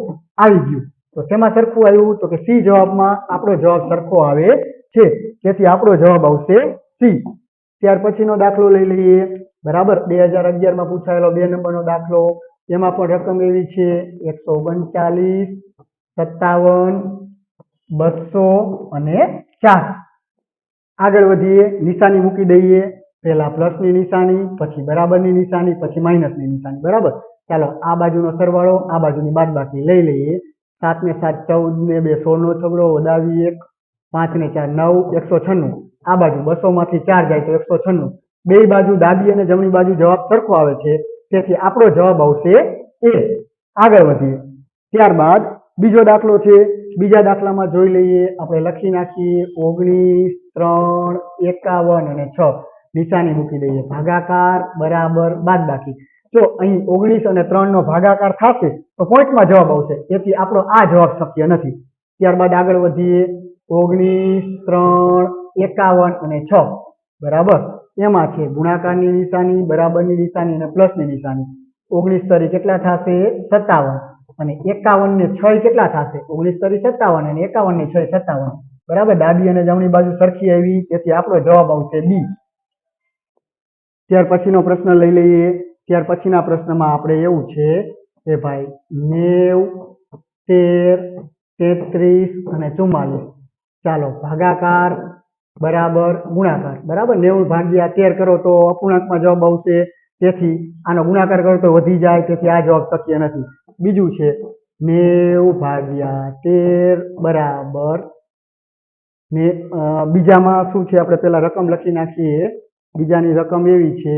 આવી ગયું. તો શેમાં સરખું આવ્યું? તો કે સી જવાબમાં આપણો જવાબ સરખો આવે છે, તેથી આપણો જવાબ આવશે સી. ત્યાર પછીનો દાખલો લઈ લઈએ, બરાબર? 2011 માં પૂછાયેલો 2 નંબરનો દાખલો. એમાં પણ રકમ એવી છે 139, 57, 200 અને 4. આગળ વધીએ, નિશાની મૂકી દઈએ. પહેલા પ્લસની નિશાની, પછી બરાબરની નિશાની, પછી માઇનસની નિશાની, બરાબર? ચાલો આ બાજુનો સરવાળો, આ બાજુની બાદબાકી લઈ લઈએ. 7 ને 7 14 ને 2 16 નો છગડો, વધાવી 1, 5 ને 4 9, 196. આ બાજુ 200 માંથી 4 જાય તો 196. બે બાજુ ડાબી અને જમણી બાજુ જવાબ સરખો આવે છે, તેથી આપણો જવાબ આવશે એ. આગળ વધીએ. ત્યારબાદ બીજો દાખલો છે. બીજા દાખલામાં જોઈ લઈએ, આપણે લખી નાખીએ 19, 3, 51 અને 6. નિશાની મૂકી દઈએ. ભાગાકાર બરાબર બાદબાકી. જો અહીં 19 અને 3 નો ભાગાકાર થશે તો પોઈન્ટમાં જવાબ આવશે, તેથી આપણો આ જવાબ શક્ય નથી. ત્યારબાદ આગળ વધીએ. 19, 3, 51 અને 6, બરાબર? એમાં છે ગુણાકારની નિશાની, બરાબરની નિશાની અને પ્લસની નિશાની. 19 તરી કેટલા થશે? 57. અને 51 ને 6 કેટલા થશે? 19 તરી 57 અને 51 ને 6 57, બરાબર? ડાબી અને જમણી બાજુ સરખી આવી, તેથી આપણો જવાબ આવશે બી. ત્યાર પછીનો પ્રશ્ન લઈ લઈએ. ત્યાર પછીના પ્રશ્નમાં આપણે એવું છે કે ભાઈ 90, 13, 33 અને 44. ચાલો ભાગાકાર બરાબર ગુણાકાર, બરાબર? 90 ભાગ્યા 13 કરો તો અપૂર્ણાંકમાં જવાબ આવશે, તેથી આનો ગુણાકાર કરો તો વધી જાય, તેથી આ જવાબ શક્ય નથી. બીજું છે 90 ભાગ્યા 13 બરાબર ને બીજામાં શું છે? આપણે પેલા રકમ લખી નાખીએ. બીજાની રકમ એવી છે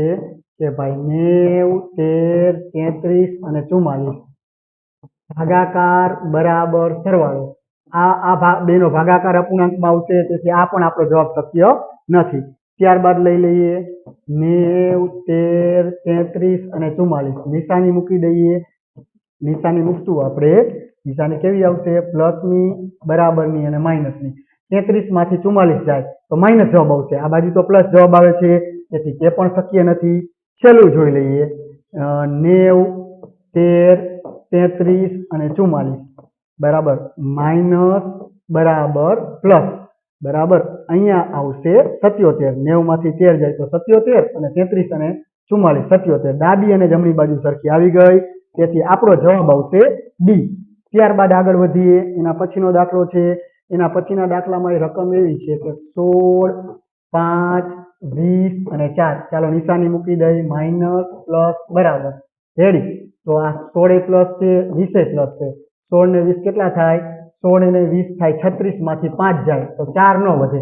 કે ભાઈ 90, 13, 33 અને 44. ભાગાકાર બરાબર સરવાળો. આ બેનો ભાગાકાર અપૂર્ણાંકમાં આવશે, તેથી આ પણ આપણો જવાબ શક્ય નથી. ત્યારબાદ લઈ લઈએ 90, 13, 33 અને 44. નિશાની મૂકી દઈએ. નિશાની મૂકશું આપણે. નિશાની કેવી આવશે? પ્લસની, બરાબરની અને માઇનસની. 33 માંથી 44 જાય તો માઇનસ જવાબ આવશે. આ બાજુ તો પ્લસ જવાબ આવે છે, તેથી તે પણ શક્ય નથી. છેલ્લું જોઈ લઈએ. 90, 13, 33 અને 44, બરાબર? માઇનસ બરાબર પ્લસ, બરાબર? અહીંયા આવશે 77. 90 માંથી 13 જાય તો 77 અને 33 અને 44 77. ડાબી અને જમણી બાજુ સરખી આવી ગઈ, તેથી આપણો જવાબ આવશે ડી. ત્યારબાદ આગળ વધીએ. એના પછીનો દાખલો છે. એના પછીના દાખલામાં રકમ એવી છે કે 16, 5, 20 અને 4. ચાલો નિશાની મૂકી દઈએ. માઇનસ પ્લસ બરાબર. રેડી? તો આ 16 પ્લસ છે, 20 પ્લસ છે. 16 ને 20 કેટલા થાય? 16 ને 20 થાય 36 માંથી 5 જાય તો 4 નો વધે,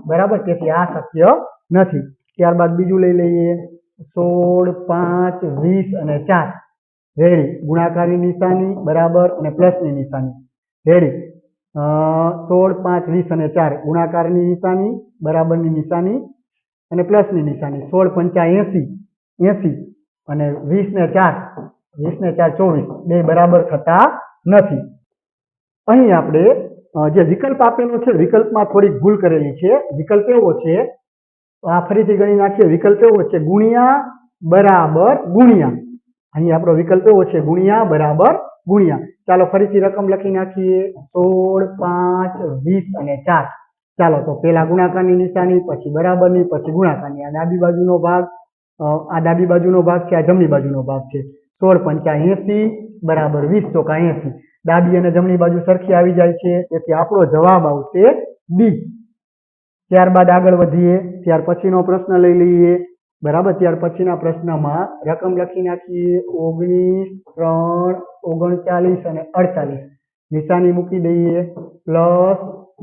બરાબર? તેથી આ શક્ય નથી. ત્યારબાદ બીજું લઈ લઈએ. 16, 5, 20 અને 4. રેડી? ગુણાકારની નિશાની, બરાબર અને પ્લસની નિશાની. રેડી? 16, 5, 20 અને 4. ગુણાકારની નિશાની, બરાબરની નિશાની અને પ્લસની નિશાની. 16 પંચા 80 અને 20 ને 4 24. બે બરાબર થતા નથી. અહીં આપણે જે વિકલ્પ આપેલો છે, વિકલ્પમાં થોડીક ભૂલ કરેલી છે. વિકલ્પ એવો છે, આ ફરીથી ગણી નાખીએ. વિકલ્પ એવો છે ગુણ્યા બરાબર ગુણ્યા. અહીં આપણો વિકલ્પ એવો છે ગુણ્યા બરાબર ગુણ્યા. ચાલો ફરીથી રકમ લખી નાખીએ. 16, 5, 20 અને 4. ચાલો તો પેલા ગુણાકારની નિશાની, પછી બરાબરની, પછી ગુણાકારની. આ ડાબી બાજુનો ભાગ, આ ડાબી બાજુનો ભાગ છે, આ જમણી બાજુનો ભાગ છે. 16 પંચા 80 બરાબર 20 ચોકા 80. ડાબી અને જમણી બાજુ સરખી આવી જાય છે, તેથી આપણો જવાબ આવશે ડી. ત્યારબાદ આગળ વધીએ. ત્યાર પછીનો પ્રશ્ન લઈ લઈએ, બરાબર? ત્યાર પછીના પ્રશ્નમાં રકમ લખી નાખીએ. 19, 3, 39 અને 48. નિશાની મૂકી દઈએ. પ્લસ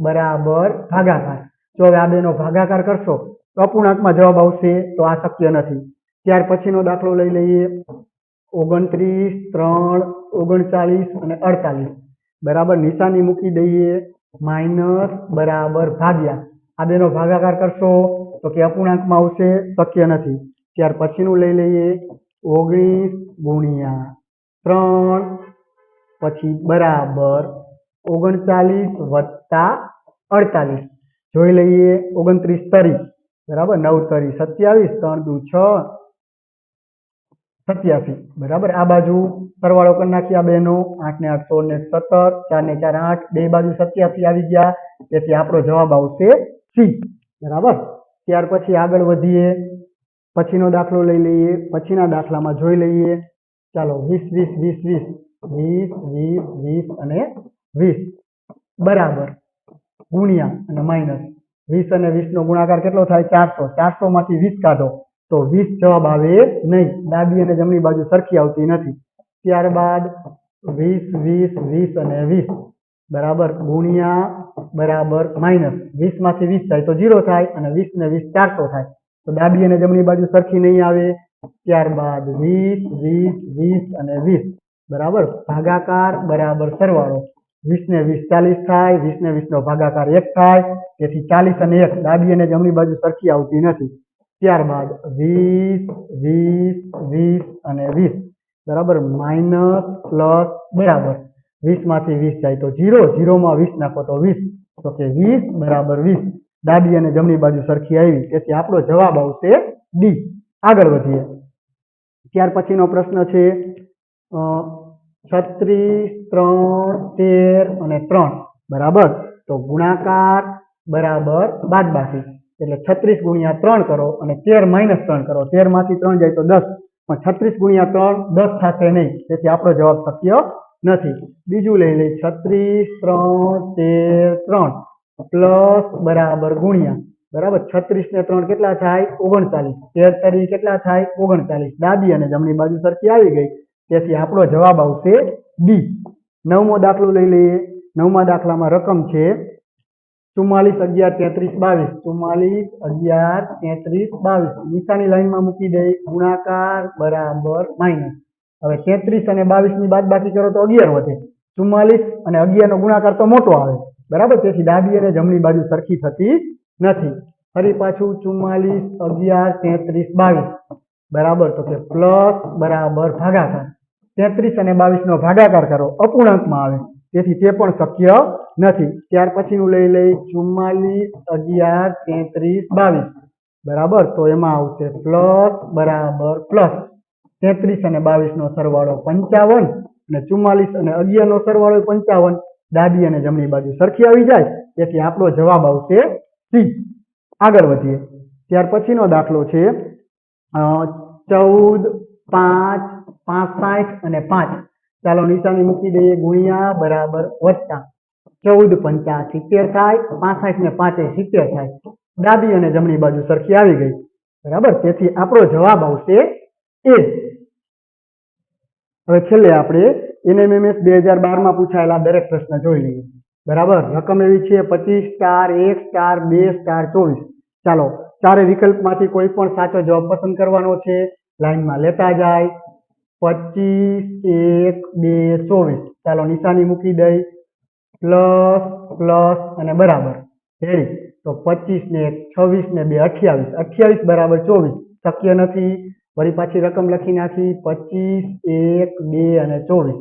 બરાબર ભાગાકાર. જો હવે આ બેનો ભાગાકાર કરશો તો અપૂર્ણાંકમાં જવાબ આવશે, તો આ શક્ય નથી. ત્યાર પછીનો દાખલો લઈ લઈએ. 29, 3, 39 અને 48, બરાબર? નિશાની મૂકી દઈએ. માઇનસ બરાબર ભાગ્યા. આ બેનો ભાગાકાર કરશો તો કે અપૂર્ણાંકમાં આવશે, શક્ય નથી. ત્યાર પછીનું લઈ લઈએ. 19 ગુણ્યા 3 પછી બરાબર 39 વત્તા 48. જોઈ લઈએ. 29 તરી બરાબર 9 તરી 27, 3 દુ 6, 87 બરાબર। આ બાજુ સરવાળો કરી નાખી આ બેનો 8 ને 8 16 ને 17, 4 ને 4 8, બે બાજુ 87 આવી ગયા, તેથી આપણો જવાબ આવશે સી બરાબર। ત્યાર પછી આગળ વધીએ, પછીનો દાખલો લઈ લઈએ। પછીના દાખલામાં જોઈ લઈએ, ચાલો 20 20 20 20 20 20 અને 20 બરાબર ગુણ્યા અને માઇનસ 20 અને 20 નો ગુણાકાર કેટલો થાય 400, 400 માંથી 20 કાઢો તો 20 જવાબ આવે નહીં, ડાબી અને જમણી બાજુ સરખી આવતી નથી। ત્યારબાદ 20 20 20 અને 20 બરાબર ગુણ્યા બરાબર માઇનસ 20 માંથી 20 જાય તો 0 થાય અને 20 ને 20 400 થાય તો ડાબી અને જમણી બાજુ સરખી નહીં આવે। ત્યારબાદ 20 20 20 અને 20 બરાબર ભાગાકાર બરાબર સરવાળો 20 ને 20 40 થાય, 20 ને 20 નો ભાગાકાર 1 થાય, તેથી 40 અને 1 ડાબી અને જમણી બાજુ સરખી આવતી નથી। ત્યારબાદ 20 20 20 અને 20 બરાબર માઇનસ પ્લસ બરાબર 20 માંથી 20 જાય તો 0, 0 માં 20 નાખો તો 20, તો કે 20 બરાબર 20 ડાબી અને જમણી બાજુ સરખી આવી, તેથી આપણો જવાબ આવશે ડી। આગળ વધીએ, ત્યાર પછીનો પ્રશ્ન છે 36 3 13 અને 3 બરાબર તો ગુણાકાર બરાબર બાદબાકી એટલે 36 ગુણ્યા 3 કરો અને 13 માઇનસ 3 કરો, 13 માંથી 3 જાય તો 10, પણ 36 ગુણ્યા 3 10 થશે નહીં, તેથી આપણો જવાબ શક્ય નથી। બીજું લઈ લઈએ 36 3 13 3 પ્લસ બરાબર ગુણ્યા બરાબર 36 ને 3 કેટલા થાય 39, 13 તરી કેટલા થાય 39, ડાબી અને જમણી બાજુ સરખી આવી ગઈ, તેથી આપણો જવાબ આવશે ડી। નવમો દાખલો લઈ લઈએ। નવમા દાખલામાં રકમ છે 44 11 33 22, 44 11 33 22 નીચાની લાઈનમાં મૂકી દઈ, ગુણાકાર બરાબર માઇનસ। હવે 33 અને 22 ની બાદબાકી કરો તો 11 વધે, 44 અને 11 નો ગુણાકાર તો મોટો આવે બરાબર, તેથી ડાબી અને જમણી બાજુ સરખી થતી નથી। ફરી પાછું 44 11 33 22 બરાબર તો કે પ્લસ બરાબર ભાગાકાર 33 અને 22 નો ભાગાકાર કરો અપૂર્ણાંકમાં આવે, તેથી તે પણ શક્ય નથી। ત્યાર પછીનું લઈ લઈ 44 11 33 22 બરાબર તો એમાં આવશે પ્લસ બરાબર પ્લસ 33 અને 22 નો સરવાળો 55 અને 44 અને 11 નો સરવાળો 55, ડાબી અને જમણી બાજુ સરખી આવી જાય, તેથી આપણો જવાબ આવશે સી। આગળ વધીએ, ત્યાર પછીનો દાખલો છે 14 5 65 અને 5 ચાલો નિશાની મૂકી દઈએ, ગુણ્યા બરાબર વત્તા 14 પંચા 70 થાય, 65 ને 5 70 થાય, ડાબી અને જમણી બાજુ સરખી આવી ગઈ બરાબર, તેથી આપણો જવાબ આવશે એ। હવે છેલ્લે આપણે NMMS 2012 માં પૂછાયેલા દરેક પ્રશ્ન જોઈ લઈએ બરાબર। રકમ એવી છે 25 સ્ટાર 1 સ્ટાર 2 સ્ટાર 24, ચાલો ચારે વિકલ્પમાંથી કોઈ પણ સાચો જવાબ પસંદ કરવાનો છે, લાઈનમાં લેતા જાય 25 1 2 24 ચાલો નિશાની મૂકી દઈ, પ્લસ પ્લસ અને બરાબર રેડી, તો 25 ને 1 26 ને 2 28, 28 બરાબર 24 શક્ય નથી, વળી પાછી રકમ લખી નાખી 25 1 2 અને 24,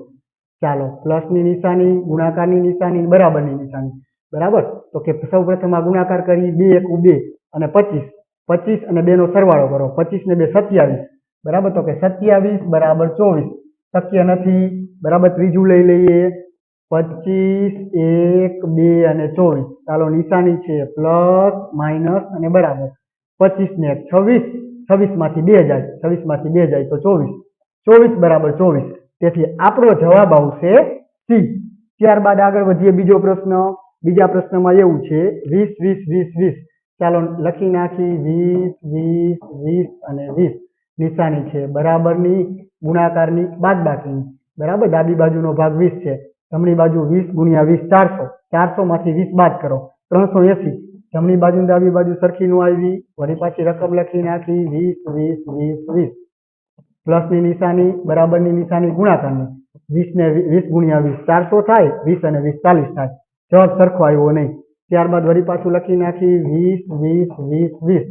ચાલો પ્લસની નિશાની, ગુણાકારની નિશાની, બરાબરની નિશાની બરાબર, તો કે સૌ પ્રથમ આ ગુણાકાર કરી 2 1 2 અને 25, 25 અને 2 નો સરવાળો કરો, 25 ને 2 27 બરાબર, તો કે 27 બરાબર 24 શક્ય નથી બરાબર। ત્રીજું લઈ લઈએ 25 1 2 અને 24 ચાલો નિશાની છે પ્લસ માઇનસ અને બરાબર, 25 ને 1 26, 26 માંથી 2 જાય, 26 માંથી 2 જાય તો 24, 24 બરાબર 24, તેથી આપણો જવાબ આવશે સી। ત્યારબાદ આગળ વધીએ, બીજો પ્રશ્ન। બીજા પ્રશ્નમાં એવું છે 20 20 20 20 ચાલો લખી નાખી 20 20 20 અને 20 નિશાની છે બરાબરની, ગુણાકારની, બાદબાકીની બરાબર, ડાબી બાજુનો ભાગ 20 છે, જમણી બાજુ 20 ગુણ્યા 20 400, 400 માંથી 20 બાદ કરો 380, જમણી બાજુ ડાબી બાજુ સરખી નો આવી, વળી પાછી રકમ લખી નાખી 20 20 20 20 પ્લસની નિશાની, બરાબરની નિશાની, ગુણાકારની 20 ને 20 ગુણ્યા 20 400 થાય, 20 અને 20 40 થાય, જવાબ સરખો આવ્યો નહીં। ત્યારબાદ વળી પાછું લખી નાખી 20 20 20 20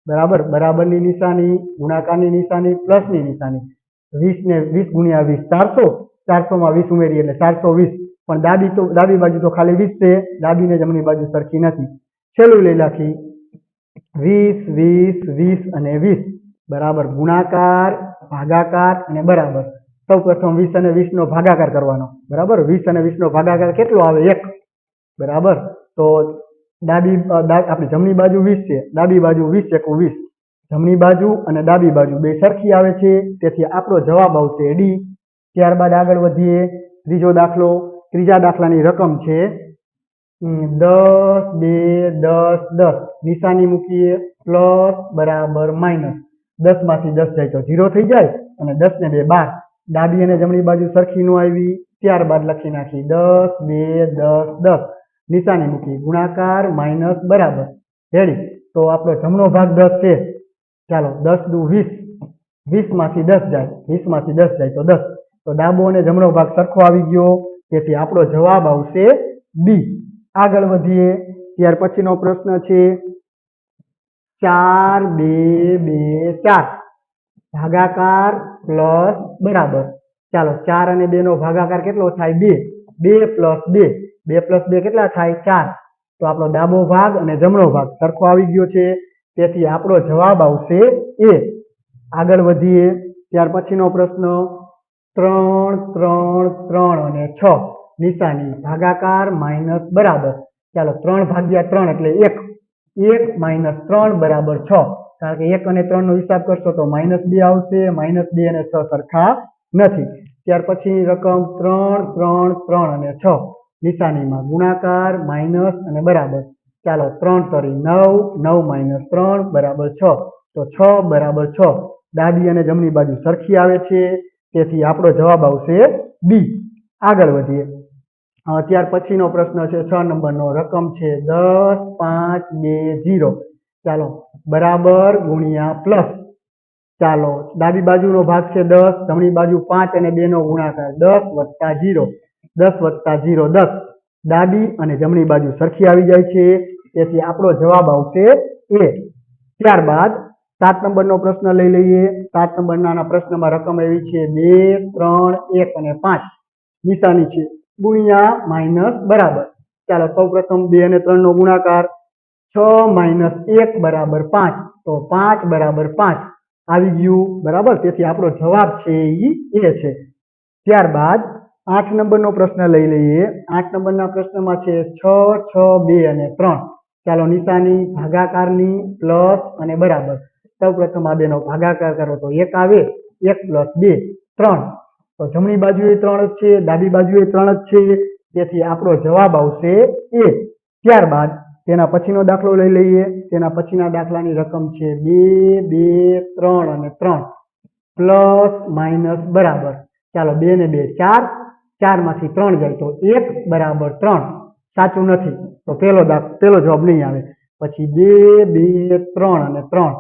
બરાબર, બરાબરની નિશાની, ગુણાકારની નિશાની, પ્લસની નિશાની, 20 ને 20 ગુણ્યા 20 400, 400 માં 20 ઉમેરી એટલે 420, પણ ડાબી બાજુ તો ખાલી 20 છે, ડાબી ને જમણી બાજુ સરખી નથી। છેલ્લું લઈ નાખી 20 20 20 અને 20 બરાબર ગુણાકાર ભાગાકાર અને બરાબર. સૌ પ્રથમ 20 અને 20 નો ભાગાકાર કરવાનો. બરાબર 20 અને 20 નો ભાગાકાર કેટલો આવે? 1. બરાબર. તો આપણી જમણી બાજુ 20 છે, ડાબી બાજુ 20 એકુ 20. જમણી બાજુ અને ડાબી બાજુ બે સરખી આવે છે, તેથી આપણો જવાબ આવશે ડી. ત્યારબાદ આગળ વધીએ. ત્રીજો દાખલો. ત્રીજા દાખલાની રકમ છે 10 2 10 10. નિશાની મૂકીએ પ્લસ બરાબર માઇનસ. 10 માંથી 10 જાય તો 0 થઈ જાય અને 10 ને 2 12. ડાબી અને જમણી બાજુ સરખી નો આવી. ત્યારબાદ લખી નાખી 10 2 10 10. નિશાની મૂકી ગુણાકાર માઇનસ બરાબર. રેડી. તો આપણો જમણો ભાગ 10 છે. ચાલો 10 દુ 20. 20 માંથી 10 જાય, 20 માંથી 10 જાય તો 10. તો ડાબો અને જમણો ભાગ સરખો આવી ગયો, તેથી આપણો જવાબ આવશે બી. આગળ વધીએ. ત્યાર પછીનો પ્રશ્ન છે 4 2 2 4 ભાગાકાર પ્લસ બરાબર. ચાલો 4 અને 2 નો ભાગાકાર કેટલો થાય? 2. 2 પ્લસ 2. 2 પ્લસ 2 કેટલા થાય? 4. તો આપણો ડાબો ભાગ અને જમણો ભાગ સરખો આવી ગયો છે, તેથી આપણો જવાબ આવશે એ. આગળ વધીએ. ત્યાર પછીનો પ્રશ્ન 3 3 3 અને 6 નિશાની ભાગાકાર માઇનસ બરાબર. ચાલો 3 ભાગ્યા 3 એટલે 1. 1 માઇનસ 3 બરાબર 6. કારણ કે 1 અને 3 નો હિસાબ કરશો તો -2 આવશે. -2 અને 6 સરખા નથી. ત્યાર પછી રકમ 3 3 3 અને 6 નિશાનીમાં ગુણાકાર માઇનસ અને બરાબર. ચાલો 3 તરી 9, 9 માઇનસ 3 બરાબર 6. તો 6 બરાબર 6. ડાબી અને જમણી બાજુ સરખી આવે છે, તેથી આપણો જવાબ આવશે બી. આગળ વધીએ. ત્યાર પછીનો પ્રશ્ન છે 6 નંબરનો. રકમ છે 10 5 2 0. ચાલો બરાબર ગુણ્યા પ્લસ. ચાલો ડાબી બાજુનો ભાગ છે 10, જમણી બાજુ 5 અને 2 નો ગુણાકાર 10 વત્તા 0. 10 વત્તા 0 10. ડાબી અને જમણી બાજુ સરખી આવી જાય છે, તેથી આપણો જવાબ આવશે એ. ત્યારબાદ 7 નંબરનો પ્રશ્ન લઈ લઈએ. 7 નંબરના પ્રશ્નમાં રકમ એવી છે 2 3 1 અને 5 નિશાની છે ગુણ્યા માઇનસ બરાબર. ચાલો સૌ પ્રથમ 2 અને 3 નો ગુણાકાર. 6 માઇનસ 1 બરાબર 5. તો 5 બરાબર 5 આવી ગયું. બરાબર. તેથી આપણો જવાબ છે એ છે. ત્યારબાદ 8 નંબરનો પ્રશ્ન લઈ લઈએ. 8 નંબરના પ્રશ્નમાં છે 6 6 2 અને 3. ચાલો નિશાની ભાગાકારની પ્લસ અને બરાબર. સૌ પ્રથમ આ બેનો ભાગાકાર કરો તો 1 આવે. 1 પ્લસ 2 3. તો જમણી બાજુએ 3 જ છે, ડાબી બાજુએ 3 જ છે, તેથી આપણો જવાબ આવશે એ. ત્યારબાદ તેના પછીનો દાખલો લઈ લઈએ. તેના પછીના દાખલાની રકમ છે 2 2 3 અને 3 પ્લસ માઇનસ બરાબર. ચાલો 2 ને 2 4. 4 માંથી 3 જાય તો 1 બરાબર 3. સાચું નથી, તો પેલો જવાબ નહીં આવે. પછી 2 2 3 અને 3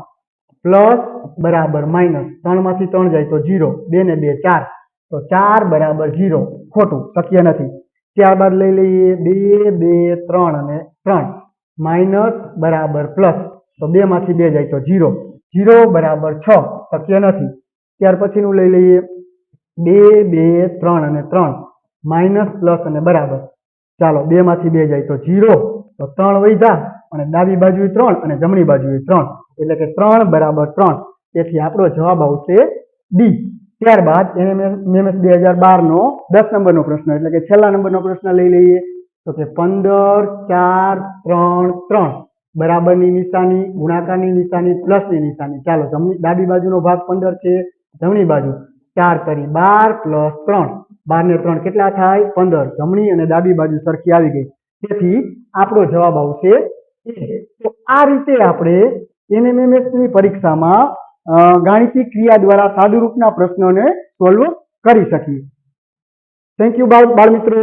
પ્લસ બરાબર માઇનસ. 3 માંથી 3 જાય તો 0. 2 ને 2 4. તો 4 બરાબર 0. ખોટું, શક્ય નથી. ત્યારબાદ લઈ લઈએ 2 2 3 અને 3 માઇનસ બરાબર પ્લસ. તો 2 માંથી 2 જાય તો 0. 0 બરાબર 6. શક્ય નથી. ત્યાર પછીનું લઈ લઈએ 2 2 3 અને 3 માઇનસ પ્લસ અને બરાબર. ચાલો 2 માંથી 2 જાય તો 0. તો 3 વધ્યા અને ડાબી બાજુ 3 અને જમણી બાજુ 3, એટલે કે 3 બરાબર 3. તેથી આપણો જવાબ આવશે ડી. ત્યારબાદ એમએમએસ 2012 નો 10 નંબરનો પ્રશ્ન, એટલે કે છેલ્લા નંબરનો પ્રશ્ન લઈ લઈએ. તો કે 15 4 3 3 બરાબરની નિશાની, ગુણાકારની નિશાની, પ્લસની નિશાની. ચાલો ડાબી બાજુનો ભાગ 15 છે, જમણી બાજુ 4 તરી 12 પ્લસ 3. 12 ને 3 કેટલા થાય? 15. જમણી અને ડાબી બાજુ સરખી આવી ગઈ, તેથી આપણો જવાબ આવશે એ. તો આ રીતે આપણે એનએમએમએસ ની પરીક્ષામાં ગાણિતિક ક્રિયા દ્વારા સાદુરૂપના પ્રશ્નોને સોલ્વ કરી શકીએ. થેન્ક યુ બાળ મિત્રો.